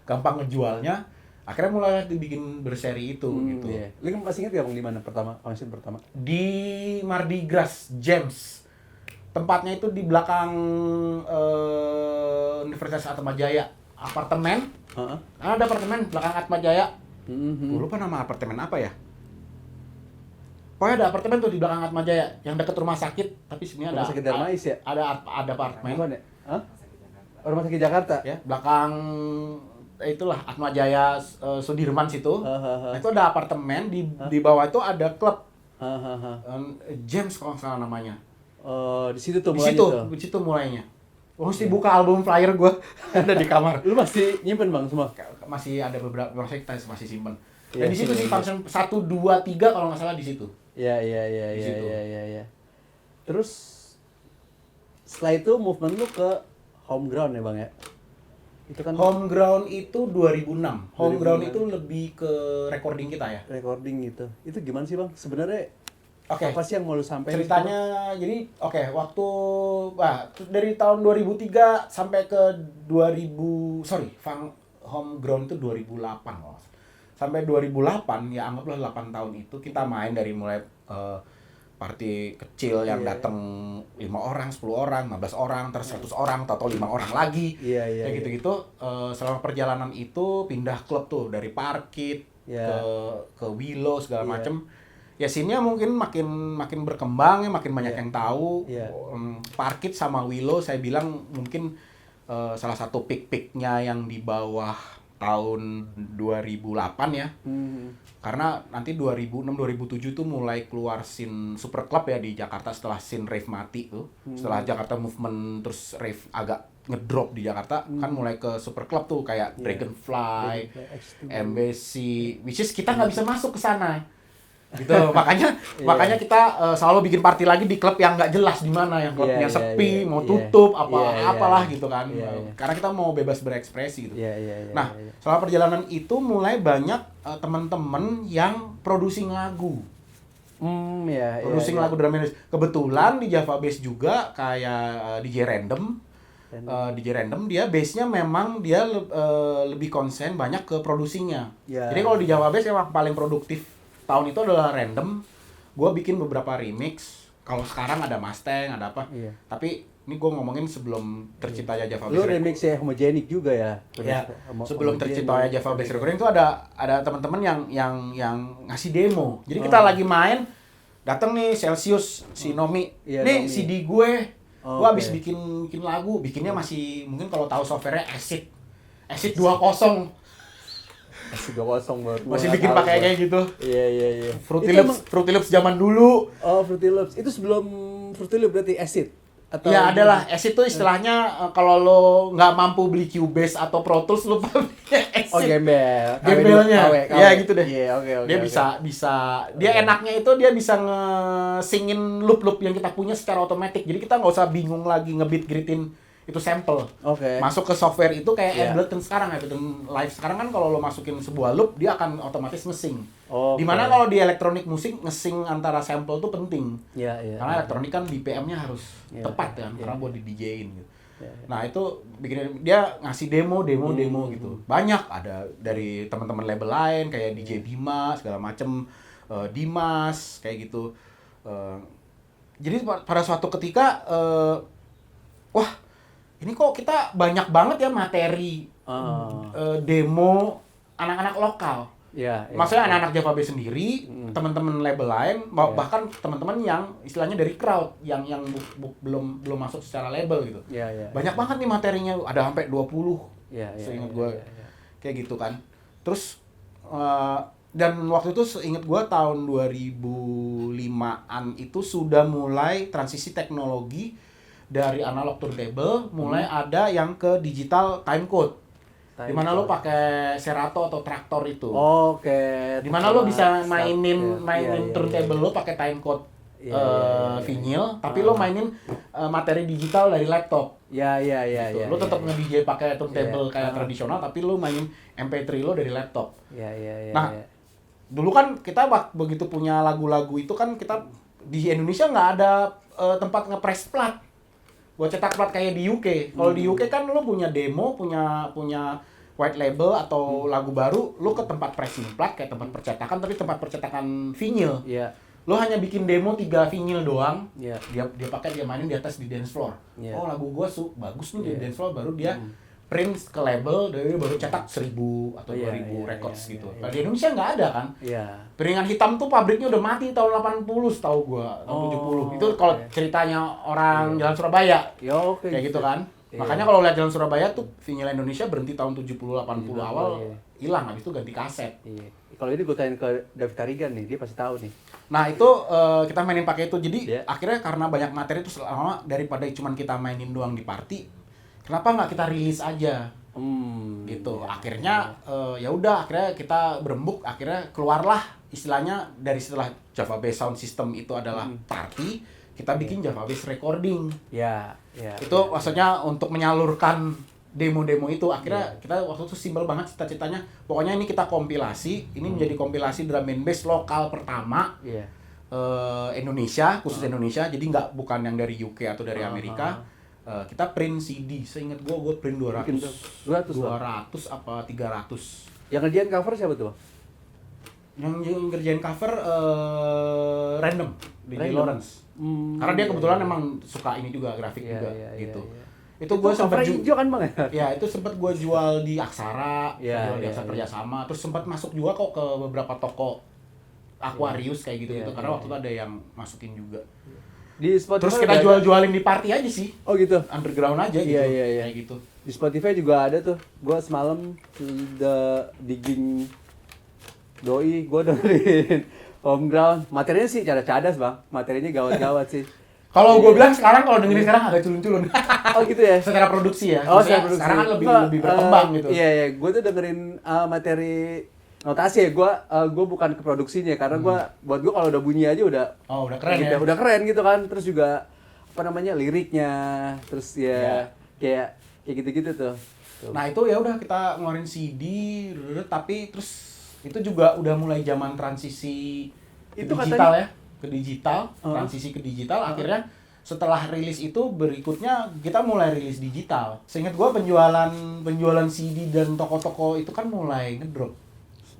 gampang ngejualnya. Akhirnya mulai dibikin berseri itu gitu. Iya. Lu masih ingat gak bang di mana function pertama? Di Mardi Gras James. Tempatnya itu di belakang Universitas Atmajaya. Apartemen. Ada apartemen belakang Atmajaya. Gue lupa nama apartemen apa ya. Pokoknya ada apartemen tuh di belakang Atmajaya yang dekat rumah sakit, tapi sebenarnya rumah sakit Darmais ya? Ada apartemen. Bukan ya? Rumah sakit Jakarta. Ya, belakang itulah Atmajaya Sudirman situ. Nah, itu ada apartemen, di bawah itu ada klub. James kalau nggak salah namanya. Di situ tuh mulainya. Di situ mulainya. Mesti buka album flyer gue ada di kamar. Lu masih nyimpen bang semua? Masih ada beberapa, kita masih simpen. Dan di situ sih function 1 2 3 kalau nggak salah di situ. Iya. Terus setelah itu movement lu ke Homeground ya bang ya? Itu kan Homeground itu 2006. Homeground itu lebih ke recording kita ya. Recording gitu. Itu gimana sih bang? Sebenarnya apa sih yang mau lu sampaikan? Ceritanya jadi waktu dari tahun 2003 sampai ke Homeground itu 2008 loh. Sampai 2008 ya anggaplah 8 tahun itu kita main dari mulai party kecil yang datang 5 orang, 10 orang, 15 orang, terus 100 orang, atau 5 orang lagi. Kayak gitu-gitu. Selama perjalanan itu pindah klub tuh dari Parkit ke Willow segala macem. Ya scene-nya mungkin makin berkembang ya, makin banyak yang tahu. Parkit sama Willow saya bilang mungkin salah satu peak-peaknya yang di bawah tahun 2008 ya. Karena nanti 2006-2007 tuh mulai keluar scene super club ya di Jakarta setelah scene rave mati tuh. Setelah Jakarta movement terus rave agak ngedrop di Jakarta, kan mulai ke super club tuh kayak Dragonfly, Embassy, which is kita nggak bisa masuk ke sana. Gitu. Makanya kita selalu bikin party lagi di klub yang nggak jelas di mana, yang klubnya sepi, mau tutup apalah gitu kan. Karena kita mau bebas berekspresi gitu. Nah, selama perjalanan itu mulai banyak teman-teman yang producing lagu. Producing lagu drum and bass. Kebetulan di Java Bass juga kayak DJ Random DJ Random dia base-nya memang dia lebih konsen banyak ke produksinya. Ya. Jadi kalau di Java Bass yang paling produktif tahun itu adalah Random. Gua bikin beberapa remix. Kalau sekarang ada Mustang, ada apa. Iya. Tapi ini gue ngomongin sebelum terciptanya Java Bass Lu Recording. remixnya homogenik juga ya? Ya, sebelum terciptanya Java Bass Recording itu ada teman-teman yang ngasih demo. Jadi kita lagi main, datang nih Celsius, si Nomi. Iya, Nih Nomi. CD gue. Oh, Gue oke. habis bikin lagu, bikinnya masih mungkin kalau tahu softwarenya Acid 20. Masih 2-0 baru. Masih bikin pakai kayak gitu. Iya. Fruity Itu Fruity Loops zaman dulu. Oh, Fruity Loops. Itu sebelum Fruity Loops berarti Acid? Atau Ya adalah Acid itu istilahnya kalau lo nggak mampu beli Cubase atau Pro Tools lo pakai Acid. Oh, gembel. Gembelnya. KW. Ya gitu deh. Iya, oke. Dia bisa dia enaknya itu dia bisa nge-singin loop-loop yang kita punya secara otomatis. Jadi kita nggak usah bingung lagi nge-beat gritin itu sample. Oke. Masuk Masuk ke software itu kayak Iya. Ableton sekarang, Ableton Live sekarang kan kalau lo masukin sebuah loop dia akan otomatis nge-sing. Oke. Dimana kalau di elektronik musik nge-sing antara sample itu penting. Iya. Karena elektronik kan BPM-nya harus Iya. tepat kan, Iya. karena buat di DJ-in gitu. Iya. Nah, itu bikin dia ngasih demo Hmm. gitu. Banyak ada dari teman-teman label lain kayak DJ Bima segala macem, Dimas kayak gitu. Jadi pada suatu ketika wah, ini kok kita banyak banget ya materi demo anak-anak lokal. Iya. Maksudnya anak-anak Java Bass sendiri, teman-teman label lain, bahkan teman-teman yang istilahnya dari crowd yang belum masuk secara label gitu. Iya. Banyak banget nih materinya, ada sampai 20. Iya. Seingat gue kayak gitu kan. Terus dan waktu itu seingat gue tahun 2005-an itu sudah mulai transisi teknologi dari analog turntable mulai ada yang ke digital timecode. Dimana lo pakai Serato atau Traktor itu. Oke. Dimana lo bisa Iya, mainin turntable lo pakai timecode vinyl, tapi lo mainin materi digital dari laptop. Iya. Gitu. Lo tetap nge-DJ pakai turntable Iya. kayak tradisional, tapi lo mainin MP3 lo dari laptop. Iya. Nah, dulu kan kita begitu punya lagu-lagu itu kan kita di Indonesia nggak ada tempat nge-press plat. Buat cetak plat kayak di UK. Kalau di UK kan lo punya demo, punya white label atau lagu baru, lo ke tempat pressing plat kayak tempat percetakan, tapi tempat percetakan vinyl. Iya. Lo hanya bikin demo 3 vinyl doang. Iya. Dia pakai, dia mainin di atas di dance floor. Iya. Oh, lagu gua bagus nih di Iya. dance floor, baru dia print ke label, dari baru cetak 1.000 atau Iya, 2.000 iya, records iya, gitu. iya. Kalau di Indonesia nggak ada kan. Iya. Piringan Hitam tuh pabriknya udah mati tahun 80 setahu gua, tahun 70. Itu kalau oke. ceritanya orang Jalan Surabaya. Ya oke. Kayak gitu kan. Iya. Makanya kalau lihat Jalan Surabaya tuh vinyl Indonesia berhenti tahun 70 80 awal Iya. hilang, habis itu ganti kaset. Iya. Kalau ini gue tanya ke David Tarigan nih, dia pasti tahu nih. Nah, itu kita mainin pakai itu. Jadi Iya. akhirnya karena banyak materi itu selama daripada cuman kita mainin doang di party, kenapa nggak kita rilis aja? Gitu. Iya. Akhirnya ya udah, akhirnya kita berembuk, akhirnya keluarlah istilahnya dari setelah Java Bass Sound System itu adalah party, kita bikin Java Bass Recording. Ya. Itu maksudnya untuk menyalurkan demo-demo itu. Akhirnya kita waktu itu simpel banget cita-citanya, pokoknya ini kita kompilasi, ini menjadi kompilasi drum and bass lokal pertama Iya. Indonesia, khusus Indonesia, jadi bukan yang dari UK atau dari Amerika. Kita print CD, seingat gue print 200 Bikin tuh, 200 apa 300. Yang ngerjain cover siapa tuh? Yang ngerjain cover random DJ Random? Lawrence. Karena dia kebetulan iya. emang suka ini juga, grafik Iya, juga iya, gitu. iya. Itu gue cover sempat hijau kan bang ya? ya itu sempat gue jual di Aksara, Iya, jual di iya, Aksara iya. Kerjasama, terus sempat masuk juga kok ke beberapa toko Aquarius kayak gitu Iya, karena iya, waktu itu ada yang masukin juga. Di Spotify Terus kita udah ada? jual-jualin di party aja sih, Oh gitu. underground aja gitu, Iya. kayak gitu. Di Spotify juga ada tuh. Gua semalam digging doi, gua dengerin Homeground. Materinya sih cadas-cadas bang. Materinya gawat-gawat sih. Kalau gue bilang sekarang kalau dengerin sekarang agak culun-culun. Oh gitu ya? Secara produksi ya. Oh, Maksudnya saya sekarang kan lebih Nggak, berkembang gitu. Iya. Gue tuh dengerin materi notasi ya. Gue bukan ke produksinya karena buat gue kalau udah bunyi aja udah Oh, udah keren ya. udah keren gitu kan. Terus juga apa namanya liriknya, terus Iya. kayak gitu-gitu tuh. Nah itu ya udah kita ngeluarin CD, tapi terus itu juga udah mulai zaman transisi ke Itu digital katanya- ya, ke digital, transisi ke digital. Akhirnya setelah rilis itu berikutnya kita mulai rilis digital. Seingat gua penjualan CD dan toko-toko itu kan mulai ngedrop.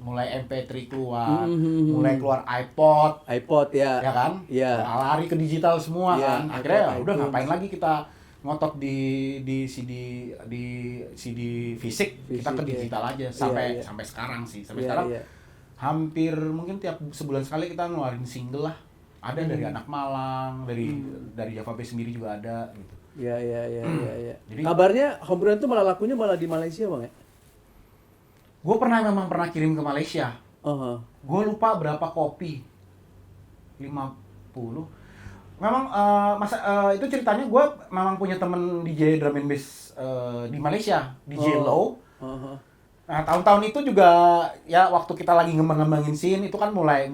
Mulai MP3 keluar, mulai keluar iPod ya. ya kan? Iya. Lari ke digital semua Iya, kan. Akhirnya iPod, udah iTunes. ngapain lagi kita ngotot di CD fisik, kita ke Fisik, ya. digital aja Iya. sampai sekarang sih. Sampai Iya, sekarang iya. hampir mungkin tiap sebulan sekali kita ngeluarin single lah. Ada dari Anak Malang, dari Java Bass sendiri juga ada gitu. Iya. Jadi- Kabarnya Homegrown tuh malah lakunya malah di Malaysia, Bang ya? Gue memang pernah kirim ke Malaysia. Gue lupa berapa kopi. 50. Memang itu ceritanya gue memang punya temen DJ drum and bass di Malaysia, DJ Low. Nah, tahun-tahun itu juga ya waktu kita lagi ngembangin scene itu kan mulai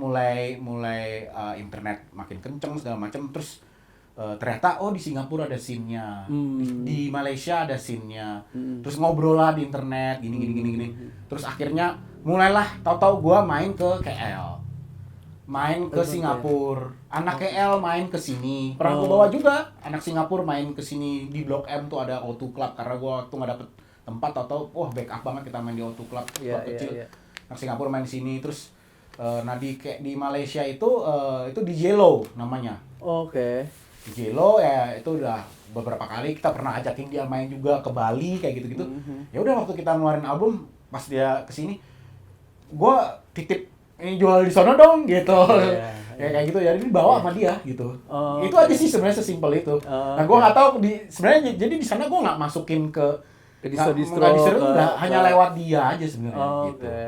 internet makin kenceng segala macam, terus ternyata di Singapura ada scene-nya. Di Malaysia ada scene-nya. Terus ngobrol lah di internet gini. Terus akhirnya mulailah tahu-tahu gua main ke KL. Main ke Singapura. Anak KL main ke sini. Pernah gua bawa juga anak Singapura main ke sini di Blok M tuh ada O2 Club karena gua waktu nggak dapet tempat atau backup banget kita main di O2 Club, Iya, klub kecil. iya. Anak Singapura main di sini terus di Malaysia itu DJ Low namanya. Oke. DJ Low ya itu udah beberapa kali kita pernah ajakin dia main juga ke Bali kayak gitu-gitu. Ya udah waktu kita ngeluarin album pas dia kesini, gua titip ini jual di sono dong gitu. Ya kayak gitu ya, ini bawa sama dia gitu. Itu aja sih sebenarnya sesimpel itu. Nah, gua nggak tahu sebenarnya jadi di sana gua nggak masukin ke Distro-distro hanya lewat dia aja sebenarnya gitu. Oke.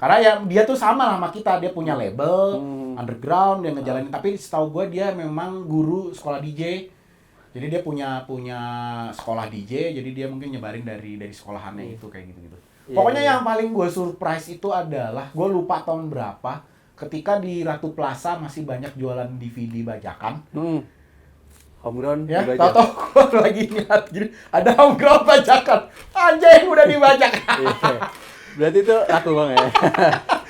Karena ya dia tuh sama lah sama kita, dia punya label underground dia ngejalanin, tapi setahu gue dia memang guru sekolah DJ. Jadi dia punya sekolah DJ, jadi dia mungkin nyebarin dari sekolahannya itu kayak gitu. Pokoknya yang paling gue surprise itu adalah gue lupa tahun berapa ketika di Ratu Plaza masih banyak jualan DVD bajakan. Homegrown Ya, dibajak. tau gue lagi ngeliat gini, ada homegrown bajakan. Anjay, udah dibajak. Iya. Berarti itu laku, Bang ya.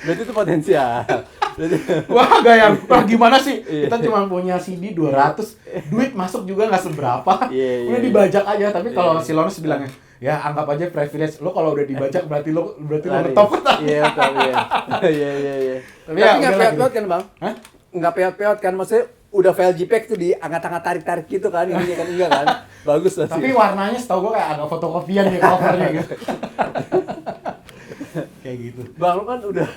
Berarti itu potensial. Berarti Wah, gak yang, gimana sih? Iya. Kita cuma punya CD 200, duit masuk juga nggak seberapa. Iya. Udah dibajak aja, tapi kalau Iya. si Lawrence bilangnya, ya anggap aja privilege. Lo kalau udah dibajak berarti lo lari. ngetop. Iya, betul, iya. Iya. Tapi Tapi ya, nggak udahlah peot-peot kan, Bang? Hah? Nggak peot-peot kan? Maksudnya udah file JPEG tuh diangkat-angkat tarik-tarik gitu kan? Ini kan enggak kan? Bagus lah sih. Tapi warnanya setahu gue kayak agak fotokopian ya covernya gitu. Kayak gitu. Bang, lu kan udah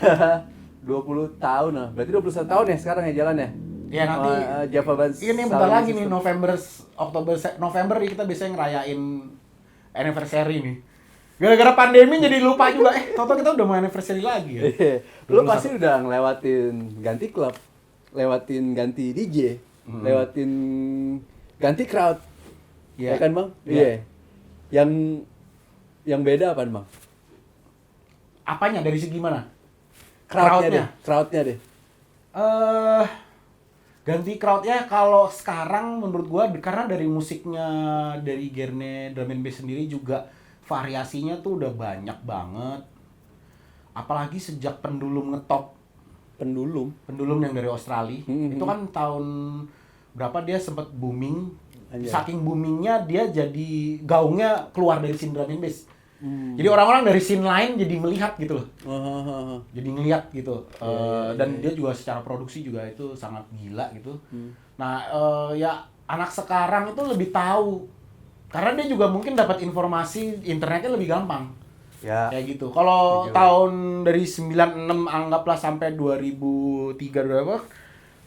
20 tahun lah. Berarti 21 tahun ya sekarang ya jalan ya? Ya nanti Java Bass. ini bentar lagi nih November kita biasanya ngerayain anniversary nih. Gara-gara pandemi jadi lupa juga. Toto kita udah mau anniversary lagi ya. Lu pasti udah ngelewatin ganti klub, lewatin ganti DJ, lewatin ganti crowd. Iya. Ya kan, Bang? Iya. Yang beda apa, Bang? Apanya dari segi mana? Crowdnya deh. Ganti crowdnya kalau sekarang menurut gua karena dari musiknya dari genre drum and bass sendiri juga variasinya tuh udah banyak banget. Apalagi sejak Pendulum ngetop. Pendulum yang dari Australia. Itu kan tahun berapa dia sempat booming. Anjay. Saking boomingnya dia jadi gaungnya keluar dari scene drum and bass. Jadi orang-orang dari scene lain jadi melihat gitu loh. Jadi ngeliat gitu. Dan dia juga secara produksi juga itu sangat gila gitu. Nah, ya anak sekarang itu lebih tahu. Karena dia juga mungkin dapat informasi internetnya lebih gampang. Ya. Kayak gitu. Kalau tahun dari 96 anggaplah sampai 2003 berapa,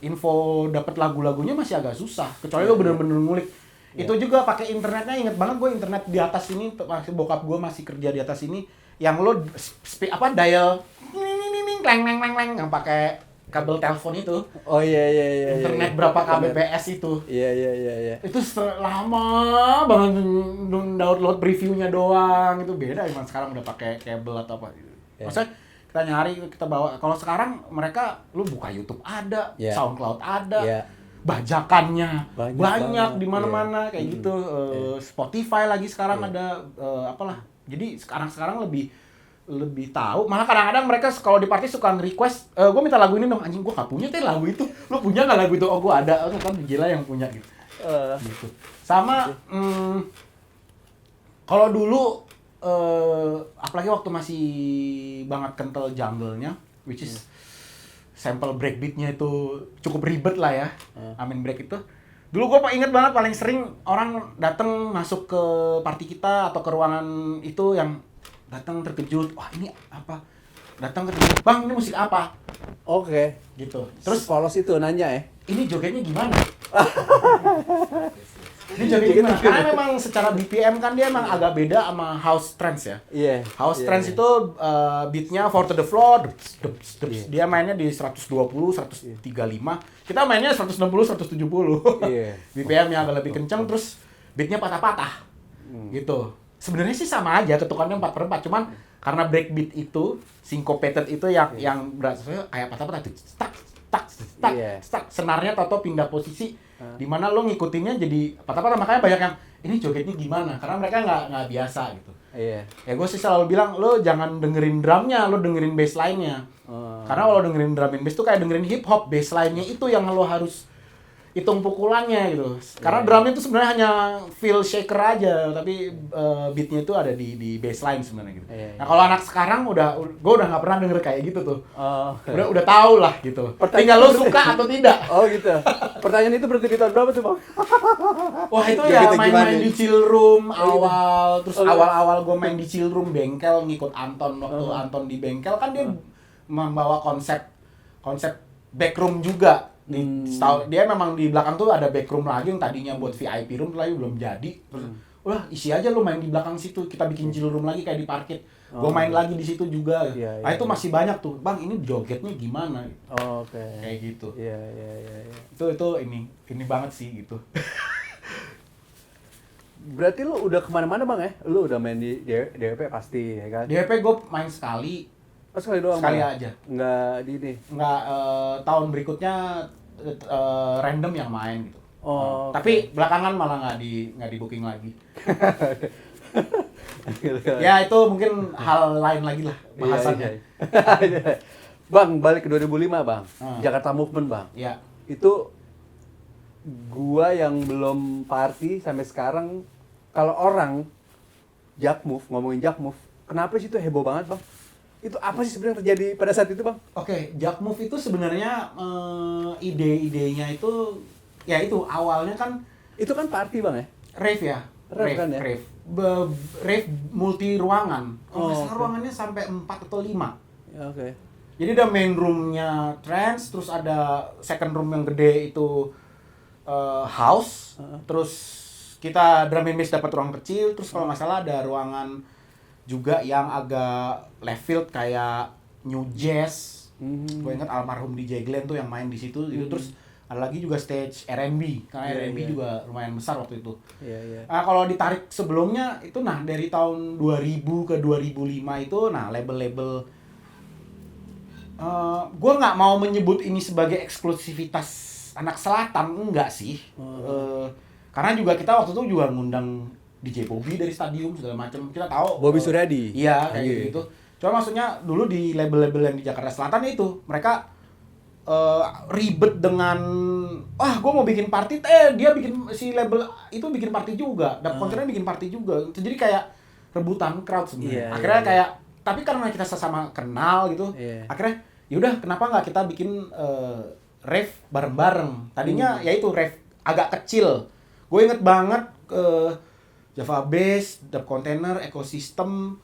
info dapat lagu-lagunya masih agak susah. Kecuali lo bener-bener ngulik. Itu juga pakai internetnya, inget banget gue internet di atas ini, masih bokap gue masih kerja di atas ini, yang lo dial kleng yang pakai kabel telepon itu. Oh iya. Internet berapa kbps itu. Iya. Itu lama banget download previewnya doang, itu beda emang sekarang udah pakai kabel atau apa gitu. Maksudnya kita nyari, kita bawa. Kalau sekarang mereka lu buka YouTube ada, SoundCloud ada. Bajakannya banyak di mana-mana kayak gitu. Spotify lagi sekarang ada apalah. Jadi sekarang lebih tahu. Malah kadang-kadang mereka kalau di party suka request, gue minta lagu ini dong. Anjing gue gak punya lagu itu. Lu punya nggak lagu itu? Oh gue ada. Itu kan gila yang punya gitu. Gitu. Sama kalau dulu apalagi waktu masih banget kental jungle-nya, which is sample breakbeat-nya itu cukup ribet lah ya. Amin break itu. Dulu gue inget banget paling sering orang datang masuk ke party kita atau ke ruangan itu yang datang terkejut. Wah, ini apa? Datang terkejut. Bang, ini musik apa? Oke. Gitu. Terus Terus polos itu nanya ya. ini jogetnya gimana? Ini jogetnya gimana? Karena memang secara BPM kan dia emang agak beda sama house trance ya. Iya. House iya, trance iya. itu beatnya 4 to the floor, dups, dups, dups. Iya. Dia mainnya di 120, 135. Kita mainnya 160, 170. Iya. BPM-nya agak lebih kencang, terus beatnya patah-patah. Gitu. Sebenarnya sih sama aja, ketukannya 4/4, cuman karena breakbeat itu, syncopated itu yang berasanya kayak patah-patah, stuck, stuck, stuck, Iya. stuck. Senarnya Toto pindah posisi, di mana lo ngikutinnya jadi patah-patah, makanya banyak yang ini jogetnya gimana, karena mereka nggak biasa gitu. Iya. Ya gue sih selalu bilang, lo jangan dengerin drumnya, lo dengerin bassline-nya. Karena kalau dengerin drum and bass tuh kayak dengerin hip hop, bassline-nya itu yang lo harus hitung pukulannya gitu. Karena drumnya itu sebenarnya hanya feel shaker aja, tapi beatnya itu ada di bassline sebenarnya gitu. Iya, iya. Nah kalau anak sekarang gue udah nggak pernah denger kayak gitu tuh. Oh. Udah tahu lah gitu. Pertanyaan Tinggal lo berarti- suka atau tidak. Oh gitu. Pertanyaan itu berarti di tahun berapa tuh, Bang? Wah itu Ya, ya gitu main-main gimana? di chill room Oh, gitu. terus Oh, awal-awal gue main di chill room bengkel ngikut Anton waktu Anton di bengkel kan dia membawa konsep backroom juga. Dia memang di belakang tuh ada backroom lagi yang tadinya buat VIP room lagi belum jadi. Terus udah isi aja lu main di belakang situ, kita bikin chill room lagi kayak di parkit. Gue main lagi di situ juga. Iya, Nah iya, itu iya. masih banyak tuh, bang ini jogetnya gimana? Oh, oke. Kayak gitu. Iya, iya, iya, iya. Itu ini banget sih gitu. Berarti lu udah kemana-mana, Bang ya? Lu udah main di DWP pasti ya kan? Di EP gue main sekali, Oh, sekali doang. sekali Bang? aja. Nggak di ini. Nggak tahun berikutnya random yang main gitu. Oh, Tapi belakangan malah nggak di booking lagi. Ya itu mungkin hal lain lagi lah bahasannya. Iya. Bang, balik ke 2005, Bang. Ah. Jakarta Movement, Bang. Ya. Itu gua yang belum party sampai sekarang, kalau orang ngomongin Jack Move, kenapa sih itu heboh banget, Bang? Itu apa sih sebenarnya terjadi pada saat itu, Bang? Oke, Jack Move itu sebenarnya ide-idenya itu ya itu awalnya kan Itu kan party, Bang ya? rave ya. Rave kan ya? Rave. Rave multi ruangan. Kalau nggak salah oke. ruangannya sampai 4 atau 5. Ya, oke. Jadi ada main room-nya trance, terus ada second room yang gede itu house, terus kita drum and bass dapat ruang kecil, terus kalau nggak salah ada ruangan juga yang agak left field kayak new jazz. Gue inget almarhum DJ Glenn tuh yang main di situ, gitu. Terus ada lagi juga stage R&B, karena Iya, R&B iya. juga lumayan besar waktu itu. Iya, iya. Nah, kalau ditarik sebelumnya itu dari tahun 2000 ke 2005 itu label-label gue nggak mau menyebut ini sebagai eksklusivitas anak selatan, enggak sih. Karena juga kita waktu itu juga ngundang DJ Bobby dari Stadium segala macam. Kita tahu Bobby Suryadi. Iya, kayak Iya. gitu. Cuma maksudnya dulu di label-label yang di Jakarta Selatan itu mereka ribet dengan gue mau bikin party, dia bikin si label itu bikin party juga, dan konsernya bikin party juga. Jadi kayak rebutan crowd sebenarnya. Iya, Akhirnya iya. kayak tapi karena kita sama kenal gitu, Iya. akhirnya yaudah kenapa nggak kita bikin rave bareng-bareng. Tadinya yaitu rave agak kecil. Gue inget banget Java Bass, Dub Container, Ecosystem,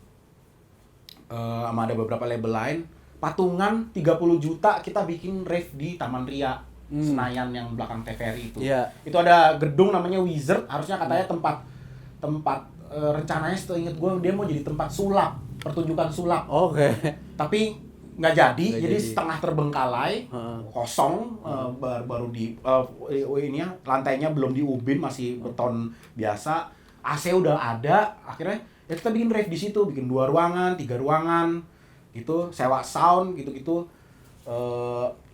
sama ada beberapa label lain. Patungan 30 juta kita bikin rave di Taman Ria Senayan yang belakang TVRI itu. Iya. Itu ada gedung namanya Wizard, harusnya katanya tempat rencananya seingat gue dia mau jadi tempat sulap, pertunjukan sulap. Oke. Tapi nggak jadi, Nggak jadi jadi. setengah terbengkalai, kosong, baru di ini ya, lantainya belum diubin, masih beton biasa, AC udah ada, akhirnya ya kita bikin rave di situ, bikin 2 ruangan, 3 ruangan, gitu, sewa sound, gitu-gitu.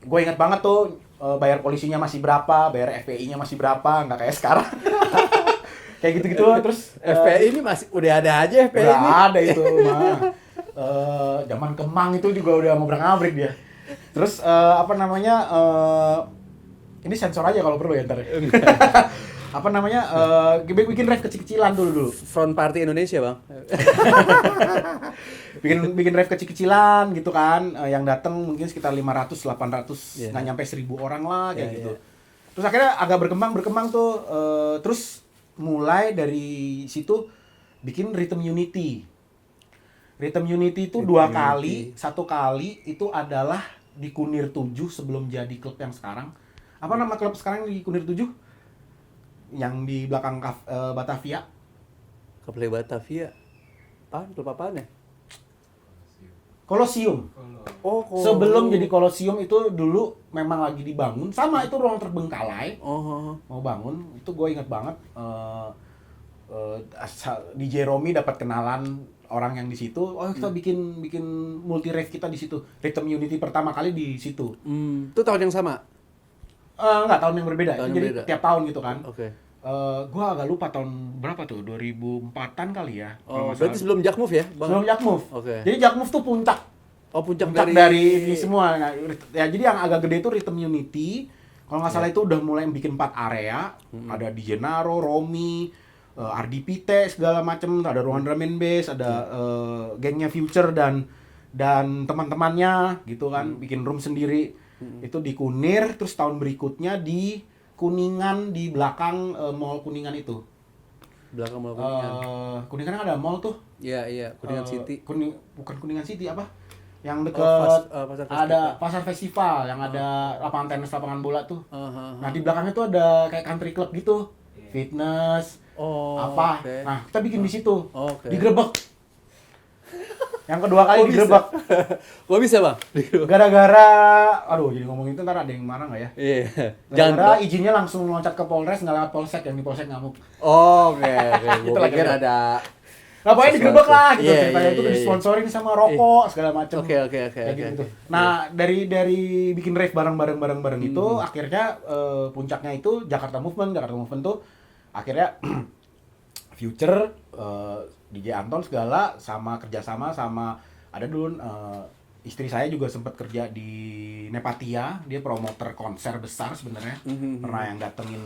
Gue ingat banget tuh, bayar polisinya masih berapa, bayar FPI-nya masih berapa, nggak kayak sekarang. Kayak gitu-gitu, terus FPI ini masih udah ada aja FPI ini. udah ada itu mah. Zaman Kemang itu juga udah ngobrak-ngabrik dia. Terus ini sensor aja kalau perlu ya ntar. apa namanya bikin rave kecil-kecilan dulu. Front Party Indonesia, Bang. Bikin rave kecil-kecilan gitu kan, yang datang mungkin sekitar 500 800 Iya. nggak nyampe 1000 orang lah kayak Iya, gitu. iya. Terus akhirnya agak berkembang tuh, terus mulai dari situ bikin Rhythm Unity. Rhythm Unity itu Rhythm dua Unity. kali, satu kali itu adalah di Kunir 7 sebelum jadi klub yang sekarang. Apa nama klub sekarang di Kunir 7? Yang di belakang Batavia. Kaple Batavia. Klub apaan ya? Colosseum. Oh, Sebelum jadi Colosseum itu dulu memang lagi dibangun, sama itu ruang terbengkalai Oh. mau bangun, itu gue inget banget. DJ Romi dapat kenalan orang yang di situ, oh kita bikin multi rave kita di situ, Rhythm Unity pertama kali di situ. Itu tahun yang sama. Enggak, tahun yang berbeda, Tahun yang jadi berbeda. tiap tahun gitu kan. Oke. Gue agak lupa tahun berapa tuh, 2004-an kali ya. Oh, kalau nggak berarti salah. sebelum Jack Move ya, Bang? Sebelum Jack Move. Oke. Jadi Jack Move tuh puncak Puncak dari ini semua. Nah, ya jadi yang agak gede itu Rhythm Unity. Kalau nggak salah itu udah mulai bikin 4 area. Ada DJ Naro, Romi, Ardi Pite segala macem. Ada ruangan drum and bass, ada gengnya Future dan teman-temannya gitu kan, bikin room sendiri. Itu di Kunir. Terus tahun berikutnya di Kuningan, di belakang Mall Kuningan itu. Belakang Mall Kuningan. Kuningan kan ada mall tuh. Iya, Kuningan City. Bukan Kuningan City, apa? Yang deket Pasar Festival. ada pasar festival yang ada lapangan tenis, lapangan bola tuh. Uh-huh. Nah, di belakangnya tuh ada kayak country club gitu. Fitness, Oh, apa. oke. Nah, kita bikin di situ. Oke. Digerebek. Yang kedua kali Kok bisa? digerebek. Kok bisa, Bang? Gara-gara aduh, jadi ngomongin itu ntar ada yang marah nggak ya? Iya. Gara-gara izinnya langsung loncat ke Polres, nggak lewat Polsek, yang di Polsek ngamuk. Oke. Gitu Gue lah pikir kira-kira. ada. Nah, pokoknya digerebek lah gitu, Iya, ceritanya iya, itu iya, iya. disponsorin sama rokok segala macem. Oke. Kayak gitu. Nah, dari bikin rave bareng itu akhirnya puncaknya itu Jakarta Movement tuh akhirnya Future, DJ Anton segala sama kerjasama sama ada dulu istri saya juga sempat kerja di Nepatia, dia promoter konser besar sebenarnya. Pernah yang datengin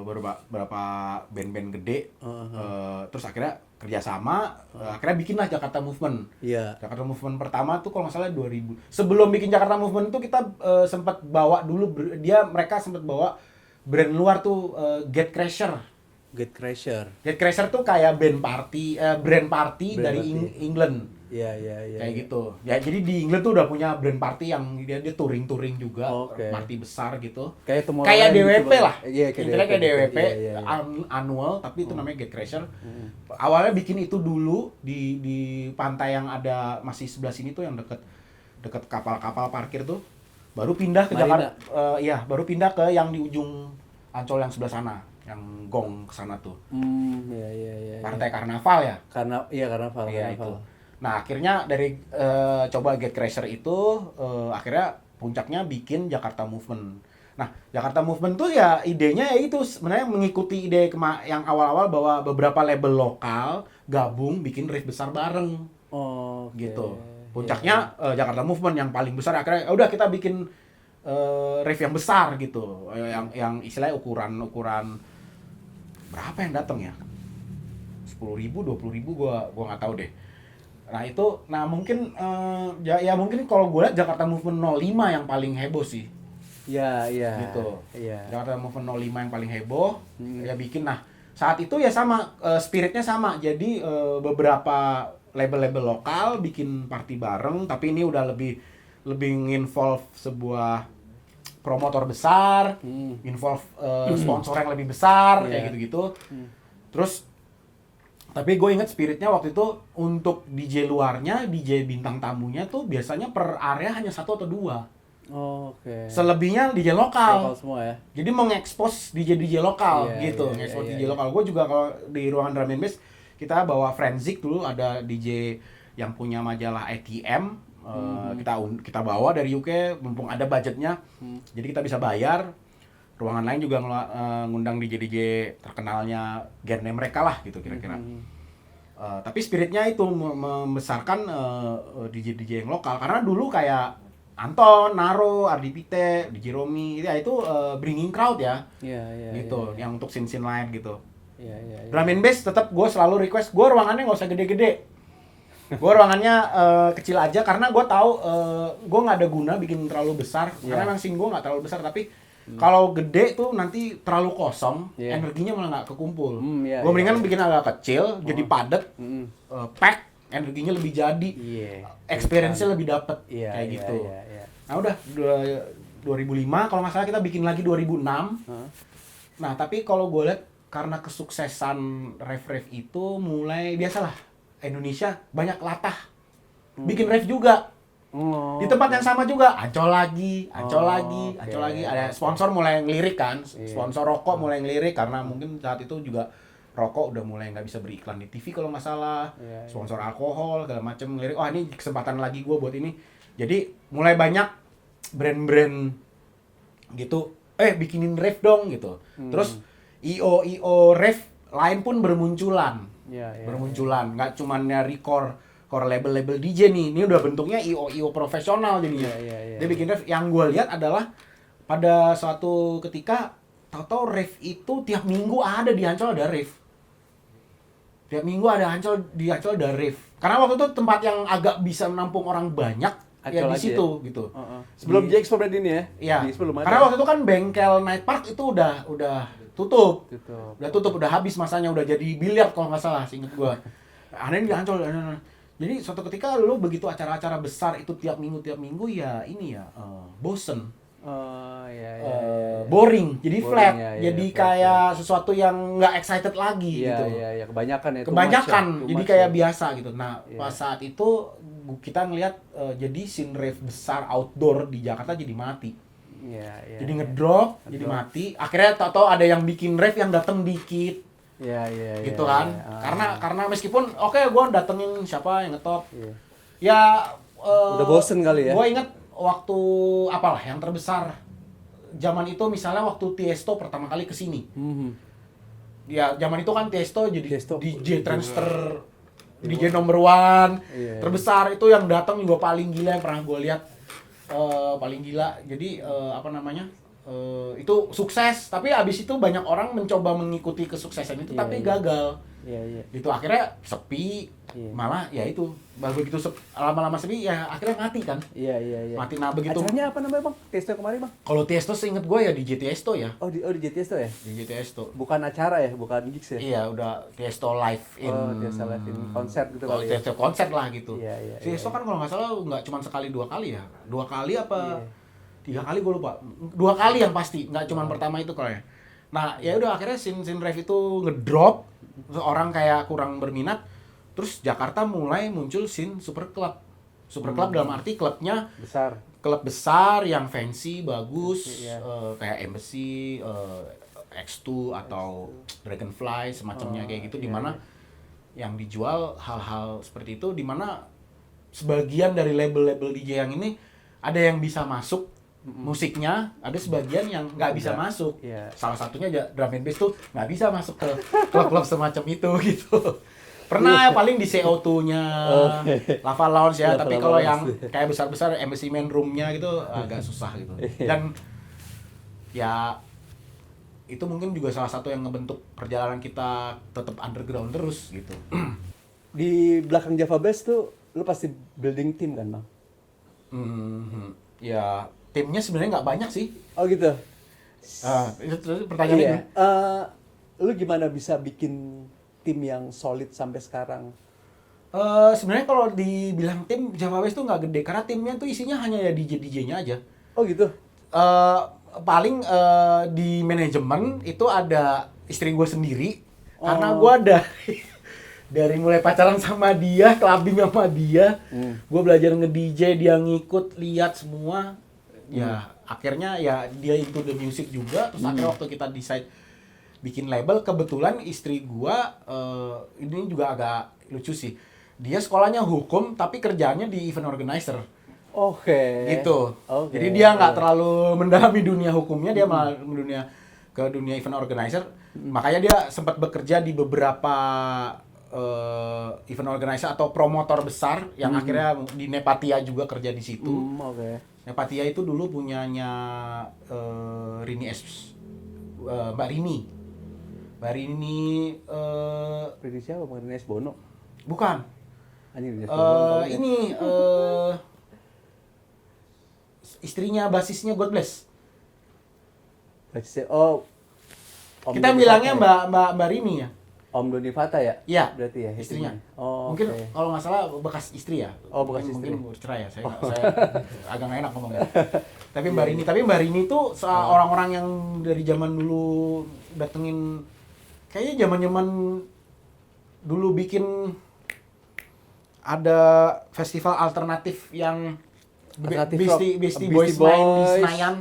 beberapa band-band gede. Terus akhirnya kerjasama, akhirnya bikinlah Jakarta Movement. Iya. Jakarta Movement pertama tuh kalau nggak salah 2000. Sebelum bikin Jakarta Movement tuh kita sempat bawa dulu, mereka sempat bawa brand luar tuh, Gatecrasher. Gatecrasher tuh kayak brand party Brand dari party. England. Iya. Kayak gitu. Ya jadi di England tuh udah punya brand party yang dia touring juga, Oke. party besar gitu. Kayak Tomorrowland Kayak gitu, DWP Bang. lah. Iya, kayak Intinya kayak DWP, Iya. annual, tapi itu namanya Gatecrasher. Awalnya bikin itu dulu di pantai yang ada masih sebelah sini tuh, yang deket kapal-kapal parkir tuh. Baru pindah ke Marina. Jakarta. Baru pindah ke yang di ujung Ancol yang sebelah sana, yang Gong kesana tuh. Iya. Pantai Karnaval ya. Karnaval. Iya itu. Nah, akhirnya dari coba Gatecrasher itu akhirnya puncaknya bikin Jakarta Movement. Nah, Jakarta Movement tuh ya idenya ya itu sebenarnya mengikuti ide yang awal-awal bahwa beberapa label lokal gabung bikin rave besar bareng gitu. Puncaknya Jakarta Movement yang paling besar, akhirnya udah kita bikin rave yang besar gitu. Yang istilahnya ukuran berapa yang datang ya? 10.000, 20.000 gua nggak tahu deh. Nah mungkin ya mungkin kalau gue lihat Jakarta Movement 05 yang paling heboh sih. Iya. Gitu. Iya. Jakarta Movement 05 yang paling heboh. Ya bikin, nah saat itu ya sama, spiritnya sama. Jadi beberapa label-label lokal bikin party bareng, tapi ini udah lebih involve sebuah promotor besar, involve sponsor yang lebih besar, kayak gitu-gitu. Terus tapi gue inget spiritnya waktu itu untuk DJ luarnya, DJ bintang tamunya tuh biasanya per area hanya 1 atau 2. Oke. Selebihnya DJ lokal. Lokal semua ya. Jadi mengekspos DJ lokal Iya, gitu, iya, ngekspos iya, DJ iya. lokal. Gue juga kalau di ruangan drum and bass kita bawa Frenzik dulu, ada DJ yang punya majalah ATM. Kita bawa dari UK, mumpung ada budgetnya. Jadi kita bisa bayar. Ruangan lain juga ngundang DJ terkenalnya genre mereka lah gitu kira-kira. Tapi spiritnya itu membesarkan DJ yang lokal, karena dulu kayak Anton, Naro, Ardi Pite, DJ Romi, ya itu bringing crowd ya. Iya. Gitu, yang untuk scene-scene lain gitu. Iya. Drum and bass tetap gue selalu request, gue ruangannya nggak usah gede-gede. Gue ruangannya kecil aja karena gue tahu gue nggak ada guna bikin terlalu besar. Karena memang scene gue nggak terlalu besar, tapi kalau gede tuh nanti terlalu kosong, energinya malah nggak kekumpul. Gue mendingan bikin agak kecil, jadi padat, pack, energinya lebih jadi, experience-nya lebih dapet, kayak gitu. Nah udah 2005 kalau nggak salah kita bikin lagi 2006. Nah tapi kalau gue lihat karena kesuksesan rave itu mulai biasalah Indonesia banyak latah bikin rave juga. Di tempat yang sama juga, Ancol lagi. Ada sponsor mulai ngelirik kan, sponsor rokok mulai ngelirik karena mungkin saat itu juga rokok udah mulai nggak bisa beriklan di TV kalau nggak salah, sponsor alkohol segala macam ngelirik. Oh ini kesempatan lagi gue buat ini. Jadi mulai banyak brand-brand gitu, bikinin rave dong gitu. Terus IO rave lain pun bermunculan, bermunculan. Nggak cuman nyari core label DJ nih. Ini udah bentuknya IO profesional jadinya. Dia bikin rave. Yang gue lihat adalah pada suatu ketika tahu-tahu rave itu tiap minggu ada di Ancol ada rave. Tiap minggu ada di Ancol ada rave. Karena waktu itu tempat yang agak bisa menampung orang banyak ya di situ gitu. Sebelum J-Expo berarti ini ya? Iya. Sebelum ada. Karena waktu itu kan bengkel Night Park itu udah tutup. Udah tutup, udah habis masanya, udah jadi biliar kalau nggak salah, seinget gua. Aneh di Ancol. Jadi suatu ketika lu begitu acara-acara besar itu tiap minggu ya ini ya bosen. Boring, jadi flat, jadi kayak sesuatu yang nggak excited lagi gitu. Iya, kebanyakan ya. Kebanyakan, jadi kayak biasa gitu. Nah, pas saat itu kita ngelihat jadi scene rave besar outdoor di Jakarta jadi mati. Jadi ngedrop, jadi mati. Akhirnya tau ada yang bikin rave yang datang dikit. Gitu kan. Karena meskipun gue datengin siapa yang ngetop. Ya udah bosen kali ya. Gue inget waktu apalah yang terbesar zaman itu misalnya waktu Tiesto pertama kali kesini. Ya zaman itu kan Tiesto jadi DJ transfer, DJ number one terbesar itu yang datang juga paling gila yang pernah gue lihat, paling gila. Jadi itu sukses, tapi abis itu banyak orang mencoba mengikuti kesuksesan itu tapi gagal. Itu akhirnya sepi, malah ya itu begitu lama-lama sepi ya akhirnya mati kan. Mati. Nah begitu. Acaranya apa namanya bang? Tiesto kemarin bang? Kalau Tiesto seinget gue ya DJ Tiesto ya. Di Tiesto ya? DJ Tiesto. Bukan acara ya, bukan gigs ya? Iya udah Tiesto live in. Tiesto live in konser gitu kali ya? Tiesto konser lah gitu. Tiesto kan kalau nggak salah nggak cuma sekali 2 kali ya. 2 kali apa 3 kali gue lupa. 2 kali yang pasti, nggak cuma pertama itu kayaknya. Nah ya udah akhirnya scene rave itu ngedrop. Orang kayak kurang berminat, terus Jakarta mulai muncul scene super club dalam arti klubnya klub besar yang fancy bagus, kayak Embassy, X2 atau Dragonfly semacamnya kayak gitu, dimana yang dijual hal-hal seperti itu, dimana sebagian dari label-label DJ yang ini ada yang bisa masuk musiknya, ada sebagian yang nggak bisa masuk. Salah satunya aja drum and bass tuh nggak bisa masuk ke klub-klub semacam itu gitu. Pernah ya paling di CO2-nya Lava Lounge ya, tapi kalau yang kayak besar-besar Embassy main room-nya gitu agak susah gitu. Dan ya itu mungkin juga salah satu yang ngebentuk perjalanan kita tetap underground terus gitu. Di belakang Java Bass tuh lu pasti building team kan bang? Ya timnya sebenarnya nggak banyak sih. Oh gitu. Itu pertanyaannya. Lu gimana bisa bikin tim yang solid sampai sekarang? Sebenarnya kalau dibilang tim Java West tuh nggak gede karena timnya tuh isinya hanya ya DJ-DJ-nya aja. Oh gitu. Paling di manajemen itu ada istri gue sendiri karena gue dari mulai pacaran sama dia, clubbing sama dia, gue belajar nge-DJ, dia ngikut, lihat semua. Ya akhirnya ya dia into the music juga. Terus akhirnya waktu kita decide bikin label, kebetulan istri gua ini juga agak lucu sih, dia sekolahnya hukum tapi kerjaannya di event organizer. Gitu. Jadi dia nggak terlalu mendalami dunia hukumnya, dia malah ke dunia event organizer. Makanya dia sempat bekerja di beberapa event organizer atau promotor besar yang akhirnya di Nepatia juga kerja di situ. Oke. Nepatia itu dulu punyanya Rini Mbak Rini. Mbak Rini Rini siapa? Bang Rini S. Bono? bukan. Anjing Rini S. Bono. Ini istrinya basisnya God Bless. Oh, Om Kita Doni bilangnya Fata ya? Mbak Rini ya. Om Doni Fata ya? Iya. Berarti ya Istrinya. Oh, Mungkin oke. kalau nggak salah bekas istri ya. Oh, bekas istri. Mungkin bercerai ya. Saya agak nggak enak ngomongnya. Tapi Mbak Rini tuh orang-orang yang dari zaman dulu datengin, kayaknya zaman-zaman dulu bikin ada festival alternatif yang Beastie Boys main di Senayan.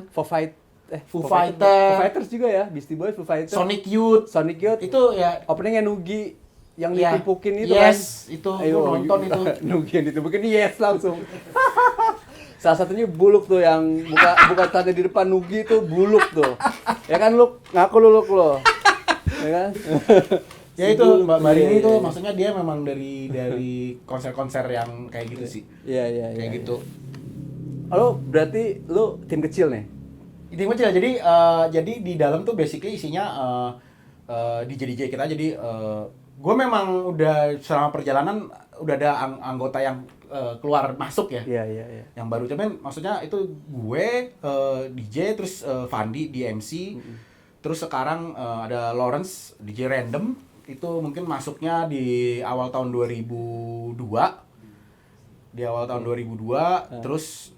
Foo Fighters juga ya, Beastie Boys, Foo Fighters, Sonic Youth. itu ya openingnya Nugi yang ya, ditimpukin itu yes, kan. itu gua nonton itu. Nugi yang ditimpukin, yes langsung. Salah satunya Buluk tuh yang buka tanda di depan Nugi tuh Buluk tuh. Ya kan lu ngaku lu lo. Ya kan? Ya itu Mbak Rini itu maksudnya dia memang dari konser-konser yang kayak gitu sih. Iya. Kayak gitu. Lo berarti lu tim kecil nih? Tim kecil, jadi di dalam tuh basically isinya DJ kita. Jadi gue memang udah selama perjalanan udah ada anggota yang keluar masuk ya. Iya. Yang baru, cuman maksudnya itu gue DJ, terus Fandi di MC, terus sekarang ada Lawrence DJ random, itu mungkin masuknya di awal tahun 2002. Terus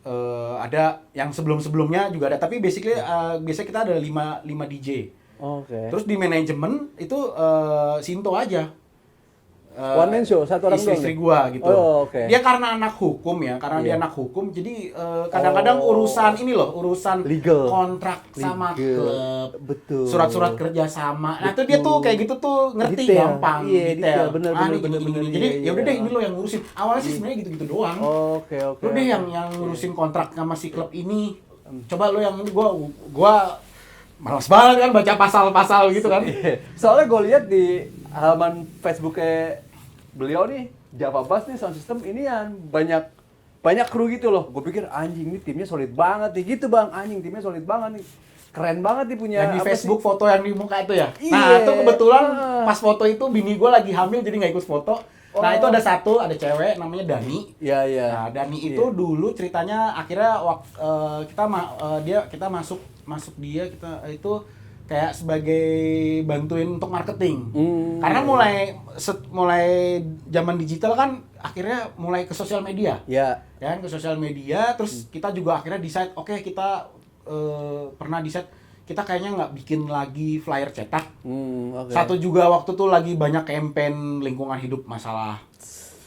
ada yang sebelum-sebelumnya juga ada, tapi basically biasanya kita ada 5 DJ. Oke. Terus di manajemen itu Sinto aja. One man show, satu orang doang istri nih? gua gitu. Oh, oke. Dia karena anak hukum ya, dia anak hukum, jadi kadang-kadang urusan ini loh, urusan Legal. kontrak sama klub, Betul. surat-surat kerja sama. Nah, itu dia tuh kayak gitu tuh ngerti Detail. gampang, Iya, detail. Ini Bener. gini. Jadi ya udah deh, ini lo yang ngurusin. Awalnya sih sebenarnya gitu-gitu doang. Oke. Lo deh yang ngurusin kontrak sama si klub ini. Coba lo yang ini, gua malas banget kan baca pasal-pasal gitu kan. Soalnya gue lihat di halaman Facebooknya beliau nih, Java Bass nih sound system ini yang banyak kru gitu loh. Gue pikir anjing nih timnya solid banget nih gitu bang, anjing timnya solid banget nih, keren banget nih punya. Yang di apa Facebook sih? foto yang di muka itu ya. Iya. Nah itu kebetulan pas foto itu bini gue lagi hamil jadi nggak ikut foto. Nah itu ada cewek namanya Dani. Iya. Nah Dani itu dulu ceritanya akhirnya kita masuk dia kita itu kayak sebagai bantuin untuk marketing. Karena mulai zaman digital kan akhirnya mulai ke sosial media. Iya. Ya kan, ke sosial media, terus kita juga akhirnya decide, oke, kita pernah decide kita kayaknya nggak bikin lagi flyer cetak. Oke. Satu juga waktu tuh lagi banyak campaign lingkungan hidup, masalah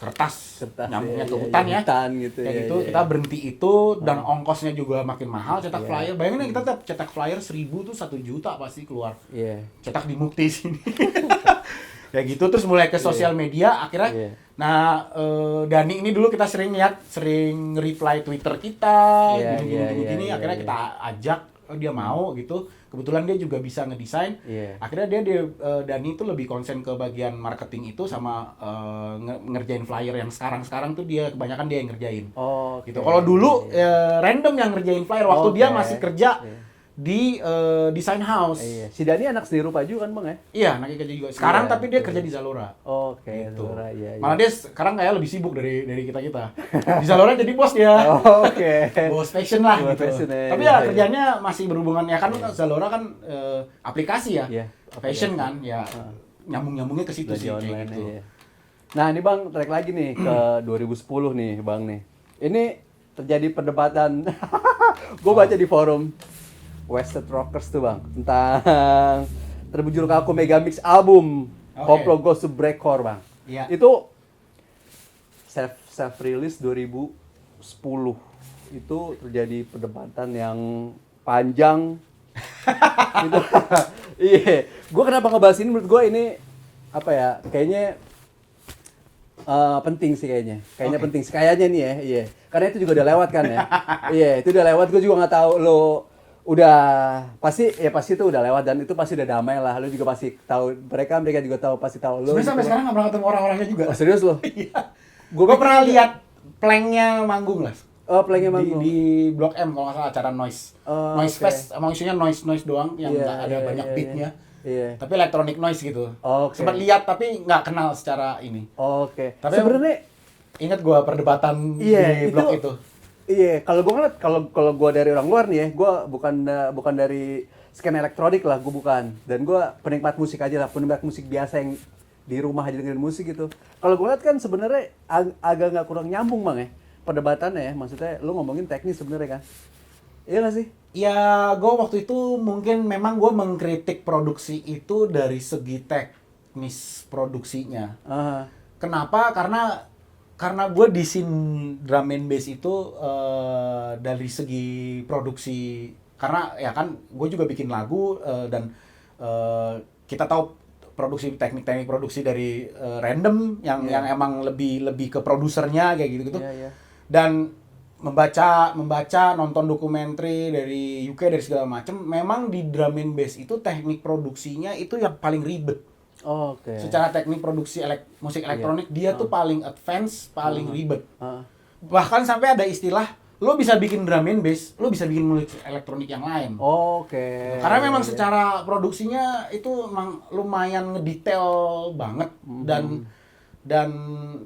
kertas nyambungnya ke hutan ya. Hutan gitu Kayak ya. gitu, kita berhenti itu dan ongkosnya juga makin mahal cetak flyer. Bayangin kita cetak flyer 1.000 tuh 1 juta pasti keluar. Iya. Cetak di Mukti sini. Kayak gitu, terus mulai ke sosial media akhirnya. Iya. Nah, Dani ini dulu kita sering reply Twitter kita, gini. Akhirnya kita ajak, dia mau gitu. Kebetulan dia juga bisa ngedesain. Akhirnya Dani itu lebih konsen ke bagian marketing itu sama ngerjain flyer yang sekarang tuh kebanyakan dia yang ngerjain. Gitu. Kalau dulu random yang ngerjain flyer waktu dia masih kerja di design house. Si Dani anak seni rupa juga kan bang ya? Iya, anaknya kerja juga. Sekarang tapi dia kerja di Zalora. Oke. Gitu. Zalora, iya. Malah dia sekarang kayak lebih sibuk dari kita. Di Zalora jadi bos dia. Oke. Bos fashion lah Bos gitu. fashion, Tapi ya kerjanya masih berhubungan ya kan Zalora kan aplikasi ya. Iya, Fashion kan ya. Nyambungnya ke situ sih kayak gitu. Iya. Nah, ini Bang, tarik lagi nih ke 2010 nih, Bang nih. Ini terjadi perdebatan. Gue baca di forum Wasted Rockers tuh, Bang, tentang terbujur kaku Megamix album Koplo Goes to Breakcore, Bang. Iya. Itu self release 2010. Itu terjadi perdebatan yang panjang. Gitu. Iya. Gue kenapa ngebahas ini, menurut gue ini apa ya? Kayaknya penting sih kayaknya. Penting sih kayaknya nih ya. Iya. Karena itu juga udah lewat kan ya. Iya, itu udah lewat. Gue juga nggak tahu lo udah pasti itu udah lewat dan itu pasti udah damai lah. Lu juga pasti tahu mereka juga tahu pasti tahu lu. Sebenarnya sampai sekarang nggak pernah ketemu orang-orangnya juga. Oh, serius lo? Iya. Gue pernah lihat planknya manggung lah. Oh, playnya manggung. Di Blok M kalau nggak salah acara noise. Oh, Noise oke. Fest, emang isinya noise doang yang Iya, nggak ada iya, banyak iya, beatnya. Iya. Tapi electronic noise gitu. Oke. Sempat lihat tapi nggak kenal secara ini. Oke. Tapi Sebenarnya ingat gue perdebatan iya, di blog itu. Iya, kalau gue ngeliat kalau gue dari orang luar nih ya, gue bukan dari skena elektronik lah, gue bukan. Dan gue penikmat musik aja lah, penikmat musik biasa yang di rumah aja dengerin musik gitu. Kalau gue lihat kan sebenarnya agak nggak kurang nyambung bang ya perdebatannya ya, maksudnya lu ngomongin teknis sebenarnya kan, iya nggak sih? Ya, gue waktu itu mungkin memang gue mengkritik produksi itu dari segi teknis produksinya. Aha. Kenapa? Karena gue di scene drum and bass itu dari segi produksi, karena ya kan gue juga bikin lagu dan kita tahu teknik produksi dari random yang emang lebih ke produsernya kayak gitu-gitu. Iya, iya. Dan membaca nonton dokumenter dari UK dari segala macam, memang di drum and bass itu teknik produksinya itu yang paling ribet. Oke. Secara teknik produksi musik elektronik dia tuh paling advance, paling ribet. Bahkan sampai ada istilah lo bisa bikin drum and bass, lo bisa bikin musik elektronik yang lain. Oke. Karena memang secara produksinya itu memang lumayan ngedetail banget dan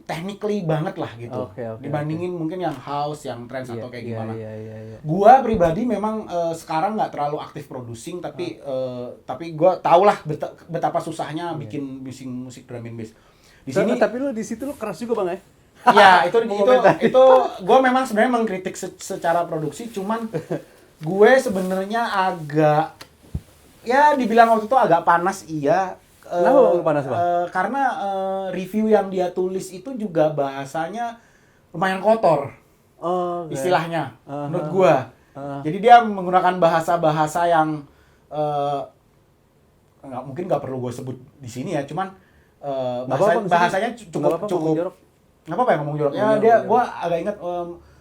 technically banget lah gitu. Oke, dibandingin mungkin yang house, yang trance atau kayak gimana. Iya. Gua pribadi memang sekarang nggak terlalu aktif producing, tapi gua tau lah betapa susahnya bikin musik drum and bass. Di sini Tapi lu di situ lu keras juga bang ya? ya itu gua memang sebenarnya mengkritik secara produksi, cuman gue sebenarnya agak ya dibilang waktu itu agak panas iya. Kenapa lu panas bang? Karena review yang dia tulis itu juga bahasanya lumayan kotor. Oh, Istilahnya menurut gua. Jadi dia menggunakan bahasa-bahasa yang mungkin nggak perlu gue sebut di sini ya, cuman bahasanya cukup nggak apa-apa ya ngomong jorok. Ya gua agak ingat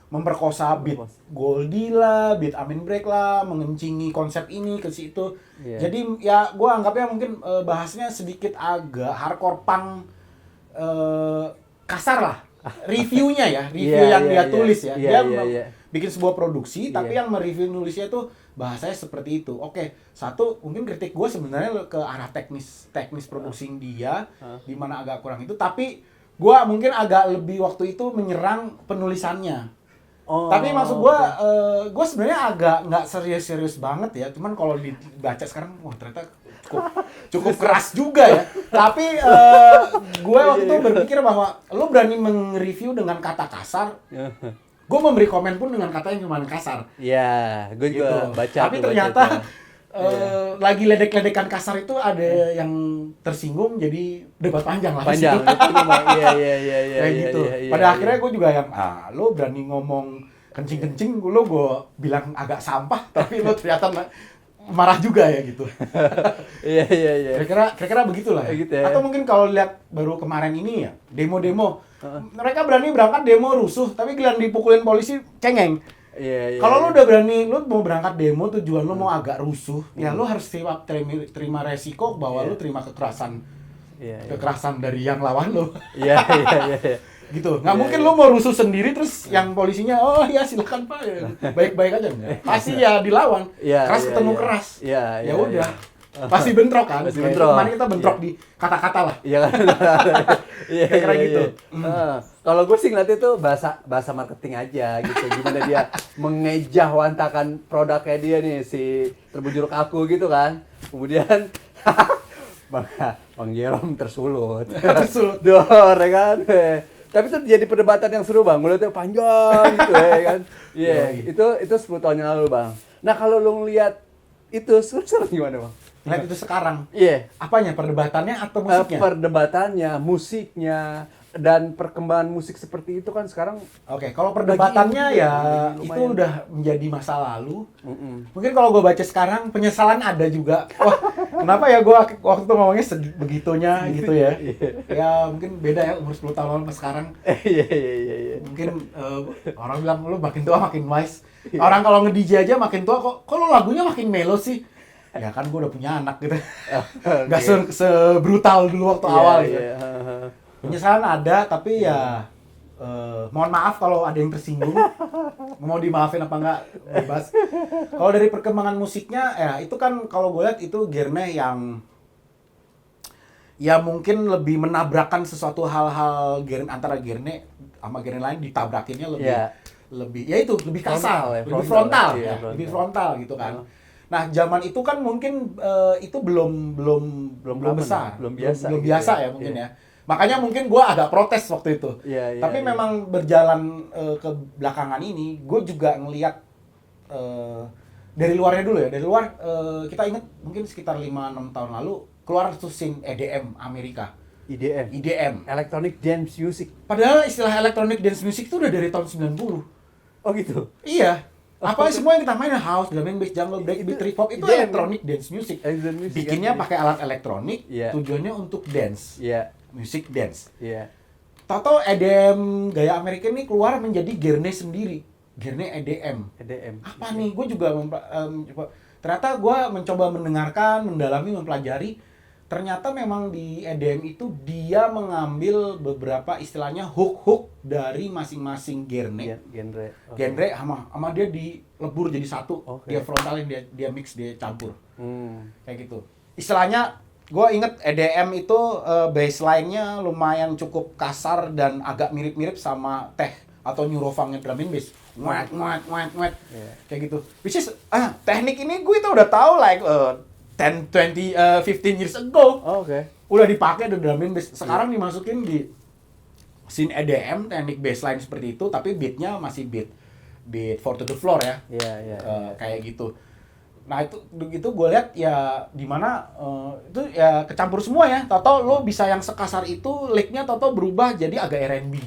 memperkosa beat Goldie lah, beat Amin Break lah, mengencingi konsep ini ke situ. Yeah. Jadi ya gua anggapnya mungkin bahasnya sedikit agak hardcore punk, kasar lah. Reviewnya ya, yang dia tulis ya. Dia bikin sebuah produksi, tapi yang mereview nulisnya tuh bahasanya seperti itu. Oke, satu mungkin kritik gue sebenarnya ke arah teknis produksi dia, di mana agak kurang itu. Tapi gue mungkin agak lebih waktu itu menyerang penulisannya. Tapi maksud gue sebenarnya agak nggak serius banget ya. Cuman kalau dibaca sekarang, wah ternyata cukup keras juga ya. Tapi gue waktu itu berpikir bahwa lo berani meng-review dengan kata kasar. Gue memberi komen pun dengan kata yang cuma kasar. Iya, gue juga gitu. baca. Tapi ternyata lagi ledek-ledekan kasar itu ada yang tersinggung, jadi debat panjang lah. Panjang. Iya. Kayak gitu. Pada akhirnya gue juga yang, lo berani ngomong kencing-kencing, gue bilang agak sampah, tapi lo ternyata marah juga ya gitu. Iya. Kira-kira begitulah. Gitu ya. Atau mungkin kalau lihat baru kemarin ini ya, demo-demo. Mereka berani berangkat demo rusuh, tapi giliran dipukulin polisi cengeng. Iya. Kalau lu udah berani, lu mau berangkat demo, tujuan lu mau agak rusuh, ya lu harus terima resiko bahwa lu terima kekerasan dari yang lawan lu. Iya. Gitu. Nggak mungkin lu mau rusuh sendiri terus yang polisinya, oh ya silakan Pak, baik-baik aja enggak. Pasti ya dilawan. Keras ketemu keras. Iya. Ya udah. Pasti bentrok kan? Pasti bentrok. Kemarin kita bentrok di kata-kata lah. Iya kan? Kira-kira gitu. Kalau gue sih ngeliat itu bahasa marketing aja gitu. Gimana dia mengejawantahkan produknya dia nih, si Terbujur Kaku gitu kan. Kemudian Bang Jerome tersulut. Dor ya kan. Tapi itu jadi perdebatan yang seru bang. Ngeliatnya panjang gitu ya kan. Itu 10 tahun yang lalu bang. Nah kalau lu ngeliat itu seru gimana bang? Lihat itu sekarang. Iya. Apanya? Perdebatannya atau musiknya? Perdebatannya, musiknya, dan perkembangan musik seperti itu kan sekarang. Oke, kalau perdebatannya ya itu udah menjadi masa lalu. Mungkin kalau gue baca sekarang penyesalan ada juga. Wah, Kenapa ya gue waktu itu ngomongnya begitunya gitu ya. Ya mungkin beda ya umur 10 tahun lalu sama sekarang. Iya. Mungkin orang bilang lu makin tua makin wise. Orang kalau nge-DJ aja makin tua kok lu lagunya makin melo sih. Ya kan gue udah punya anak gitu. Gak sebrutal dulu waktu awal gitu. Penyesalan ada tapi ya mohon maaf kalau ada yang tersinggung. Mau dimaafin apa enggak bebas. Kalau dari perkembangan musiknya ya itu kan kalau gue lihat itu genre yang ya mungkin lebih menabrakkan sesuatu hal-hal antara genre sama genre lain ditabrakinnya lebih ya itu lebih kasar, lebih frontal ya, lebih frontal gitu kan. Nah, zaman itu kan mungkin itu belum besar, belum biasa ya mungkin ya. Makanya mungkin gue agak protes waktu itu. Tapi memang berjalan ke belakangan ini, gue juga ngelihat dari luarnya dulu ya. Dari luar kita ingat mungkin sekitar 5-6 tahun lalu keluar tuh scene EDM Amerika. EDM. Electronic Dance Music. Padahal istilah electronic dance music itu udah dari tahun 90. Oh gitu? Iya. Apa semua yang kita main house, drum and bass, jungle, breakbeat, trip hop itu electronic dance music. Bikinnya pakai alat elektronik, tujuannya untuk dance. Music dance. Tahu-tahu EDM gaya Amerika ini keluar menjadi genre sendiri. Genre EDM. Apa nih? Gue juga ternyata gue mencoba mendengarkan, mendalami, mempelajari. Ternyata memang di EDM itu dia mengambil beberapa istilahnya hook dari masing-masing genre. Genre sama dia dilebur jadi satu. Dia frontalin, dia mix, dia campur. Kayak gitu. Istilahnya gue inget EDM itu baseline-nya lumayan cukup kasar dan agak mirip-mirip sama tech atau neurofunk-nya drum and bass. Nguet. Kayak gitu. Which is teknik ini gue itu udah tahu like 10, 20, 15 years ago. Udah dipakai di drum and bass. Sekarang dimasukin di scene EDM, teknik bassline seperti itu, tapi beat-nya masih beat 4 to the floor ya. Kayak gitu. Nah itu gue lihat ya dimana itu ya kecampur semua ya. Toto lo bisa yang sekasar itu, lick-nya Toto berubah jadi agak R&B.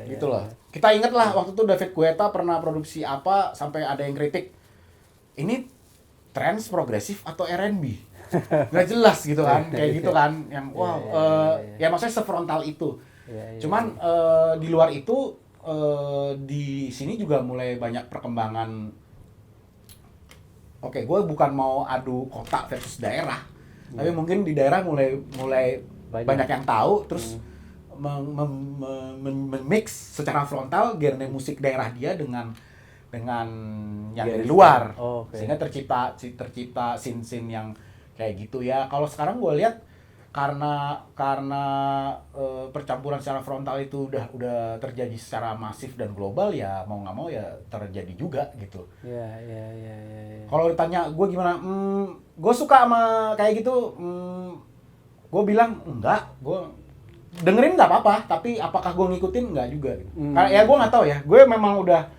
Gitu loh. Kita inget lah waktu itu David Guetta pernah produksi apa sampai ada yang kritik. Ini trance progresif atau R&B? Nggak jelas gitu kan, kayak gitu kan. Yang wow, ya maksudnya sefrontal itu. Cuman di luar itu di sini juga mulai banyak perkembangan. Gue bukan mau adu kota versus daerah, tapi mungkin di daerah mulai banyak yang tahu, terus mix secara frontal genre musik daerah dia dengan yang dari luar, sehingga tercipta scene yang kayak gitu ya. Kalau sekarang gue lihat karena percampuran secara frontal itu udah terjadi secara masif dan global ya mau nggak mau ya terjadi juga gitu. Kalau ditanya gue gimana, gue suka sama kayak gitu, gue bilang enggak, gue dengerin nggak apa-apa, tapi apakah gue ngikutin nggak juga gitu. Karena ya gue nggak tahu ya, gue memang udah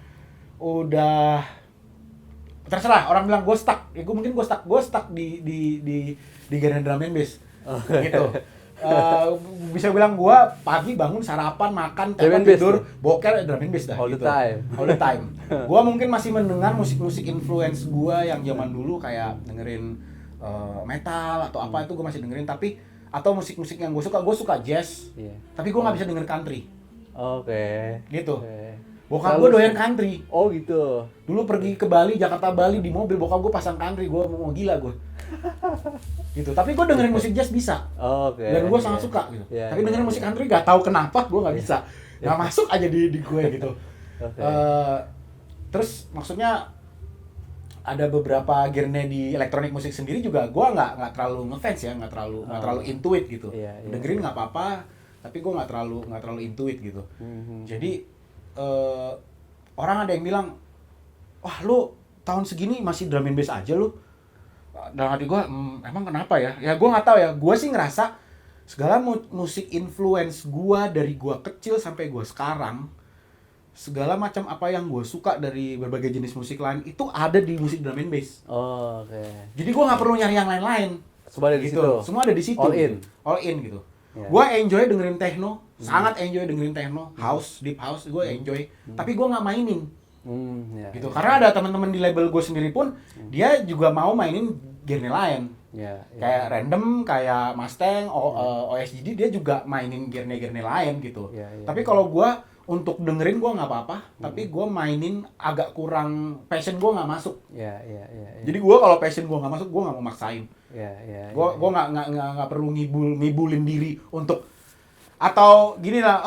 terserah orang bilang gue stuck, ya gue stuck di genre drum and bass. Gitu. Bisa bilang gua pagi bangun sarapan makan tidur boker drum and bass dah all gitu. the time. Gua mungkin masih mendengar musik-musik influence gua yang zaman dulu kayak dengerin metal atau apa itu gua masih dengerin, tapi atau musik-musik yang gua suka jazz. Tapi gua nggak bisa denger country. Gitu. Bokap gue doyan country. Gitu. Dulu pergi ke Bali, Jakarta Bali di mobil bokap gue pasang country, gue mau gila gue. Gitu. Tapi gue dengerin musik jazz bisa. Dan gue sangat suka gitu. Tapi dengerin musik country gak tahu kenapa gue nggak bisa. Nggak masuk aja di gue gitu. Terus maksudnya ada beberapa genre di elektronik musik sendiri juga gue nggak terlalu ngefans ya, nggak terlalu into it gitu. Dengerin nggak apa-apa, tapi gue nggak terlalu into it gitu. Jadi orang ada yang bilang, wah lu tahun segini masih drum and bass aja lu. Dalam hati gue, emang kenapa ya? Ya gue nggak tahu ya. Gue sih ngerasa segala musik influence gue dari gue kecil sampai gue sekarang, segala macam apa yang gue suka dari berbagai jenis musik lain itu ada di musik drum and bass. Jadi gue nggak perlu nyari yang lain-lain. Semua ada di situ. Semua ada di situ. All in gitu. Gue enjoy dengerin techno, sangat enjoy dengerin techno, house, deep house, gue enjoy. Tapi gue nggak mainin. Gitu. Karena ada teman-teman di label gue sendiri pun dia juga mau mainin genre lain. Ya, Kayak Random, kayak Mustang, OSGD dia juga mainin genre-genre lain gitu. Ya, ya, Tapi ya. kalau gua untuk dengerin gua nggak apa-apa, tapi gua mainin agak kurang passion gua nggak masuk. Ya, ya, ya, ya. Jadi gua kalau passion gua nggak masuk, gua nggak mau maksain. Ya, ya, Gua nggak perlu ngibulin diri untuk atau gini lah,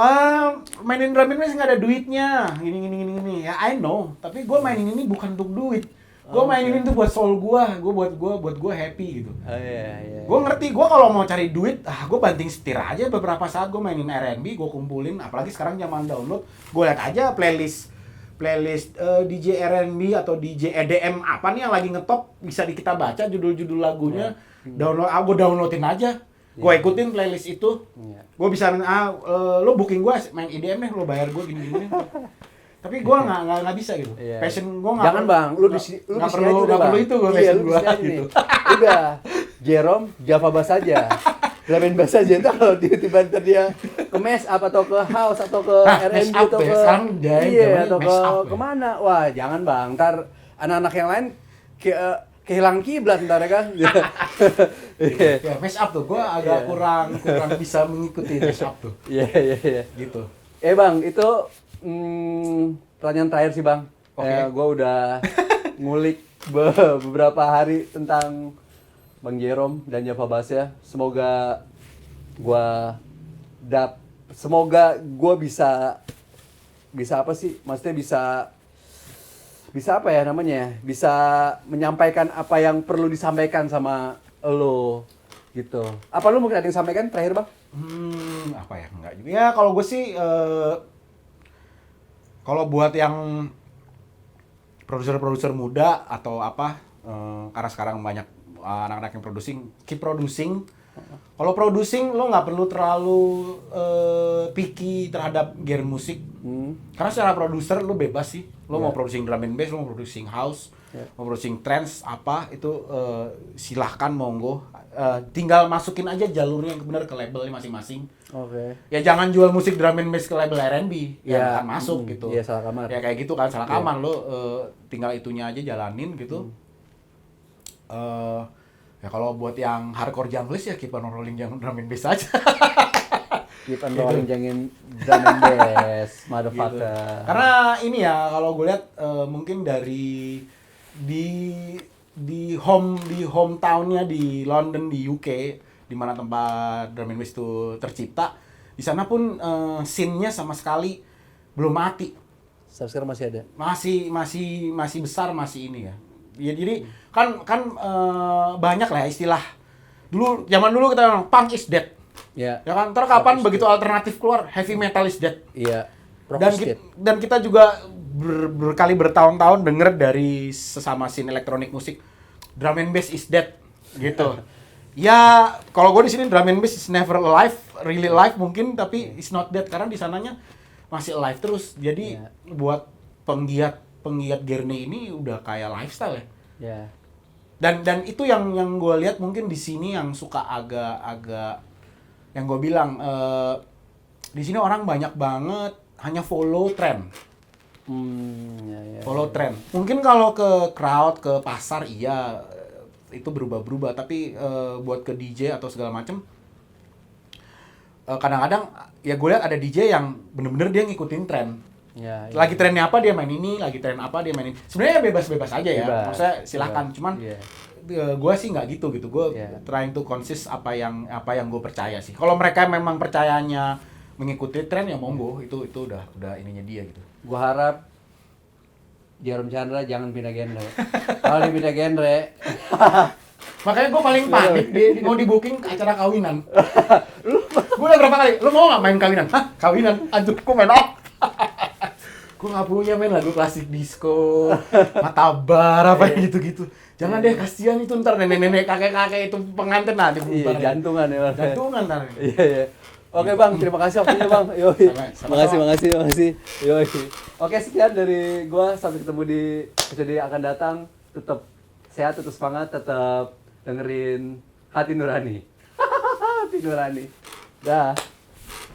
mainin drum and bass nggak ada duitnya, gini ya I know, tapi gue mainin ini bukan untuk duit, gue mainin itu buat soul gue buat gue happy gitu. Oh, iya, iya. Gue ngerti, gue kalau mau cari duit, gue banting setir aja beberapa saat gue mainin R&B, gue kumpulin, apalagi sekarang zaman download, gue liat aja playlist DJ R&B atau DJ EDM apa nih yang lagi ngetop, bisa kita baca judul-judul lagunya, gue downloadin aja. Gue ikutin playlist itu, gue bisa lo booking gue main EDM deh, lo bayar gue gini-gini. Tapi gue nggak bisa gitu. Iya. Passion gue nggak. Jangan bang, lu di sini, lu di sini aja udah, perlu Bang. itu gue Iya, passion lu di gue sini aja gitu. nih. Udah, Jerome, Java Bass aja. Drum and bass aja, entar kalau tiba-tiba ntar dia ke mash up atau ke house atau ke R&B mash up atau ya, ke sekarang dia iya zamannya atau mash up ya. kemana? Wah jangan bang, ntar anak-anak yang lain kehilangan kiblat ntar ya kan? Ya, mash up tuh, gue agak kurang bisa mengikuti mash up tuh. Iya iya iya. Gitu. Bang, itu pertanyaan terakhir sih bang. Oke. Gue udah ngulik beberapa hari tentang Bang Jerome dan Java Bass ya. Semoga gue bisa apa sih? Maksudnya bisa apa ya namanya? Bisa menyampaikan apa yang perlu disampaikan sama lo gitu. Apa lo mungkin ada yang sampaikan terakhir bang? Apa ya? Enggak juga. Ya kalau gue sih kalau buat yang produser-produser muda atau apa, karena sekarang banyak anak-anak yang keep producing. Kalau producing lo nggak perlu terlalu picky terhadap genre musik. Karena secara produser lo bebas sih. Lo mau producing drum and bass, lo mau producing house, mau producing trance apa itu silahkan monggo. Tinggal masukin aja jalurnya yang benar ke labelnya masing-masing. Oke. Ya jangan jual musik drum and bass ke label R&B yang Ya, akan masuk gitu. iya, salah kamar. Ya kayak gitu kan, salah kamar lo tinggal itunya aja jalanin gitu. Ya kalau buat yang hardcore jungles ya keep on rolling drum and bass aja. Keep on rolling, jangan drum and bass, Gitu. motherfucker. Karena ini ya kalau gue lihat mungkin dari di hometownnya di London di UK di mana tempat drum and bass itu tercipta, di sana pun scene-nya sama sekali belum mati. Sampai sekarang masih ada. Masih besar, masih ini ya. Ya jadi kan banyak lah ya istilah. Zaman dulu kita bilang punk is dead. Ya. Ya kan, ntar kapan begitu alternatif keluar, heavy metal is dead. Iya. Dan kita juga berkali bertahun-tahun denger dari sesama scene elektronik musik, drum and bass is dead gitu. Ya, kalau gue di sini drum and bass is never alive, really alive mungkin, tapi it's not dead karena di sananya masih alive terus. Jadi buat penggiat genre ini udah kayak lifestyle ya. Ya. Dan itu yang gue lihat mungkin di sini yang suka agak yang gue bilang di sini orang banyak banget hanya follow trend. Ya. Follow trend. Mungkin kalau ke crowd, ke pasar iya itu berubah-berubah, tapi buat ke DJ atau segala macem kadang-kadang ya gue lihat ada DJ yang bener-bener dia ngikutin tren. Ya, Lagi trennya apa dia main ini, lagi tren apa dia main ini. Sebenarnya bebas-bebas aja ya. Bebas. Maksudnya silakan, cuman gue sih nggak gitu. Gue trying to consist apa yang gue percaya sih. Kalau mereka memang percayanya mengikuti tren ya monggo, itu udah ininya dia gitu. Gua harap Jerome Chandra jangan pindah genre. Kalau dia pindah genre, Makanya gue paling panik mau di booking ke acara kawinan. Gue udah berapa kali, lu mau nggak main kawinan? Hah? Kawinan? Anjir, gue main gue nggak punya main lagu klasik disco, matabar apa gitu-gitu. Jangan deh, kasihan itu ntar nenek-nenek, kakek-kakek itu pengantin nanti iya jantungan ya. Jantungan ntar. Iya. Oke bang, terima kasih waktunya bang. Yoi. Sama-sama. Makasih. Yoi. Oke sekian dari gua, sampai ketemu di episode akan datang. Tetap sehat, tetap semangat, tetap dengerin Hati Nurani. Hati Nurani. Dah.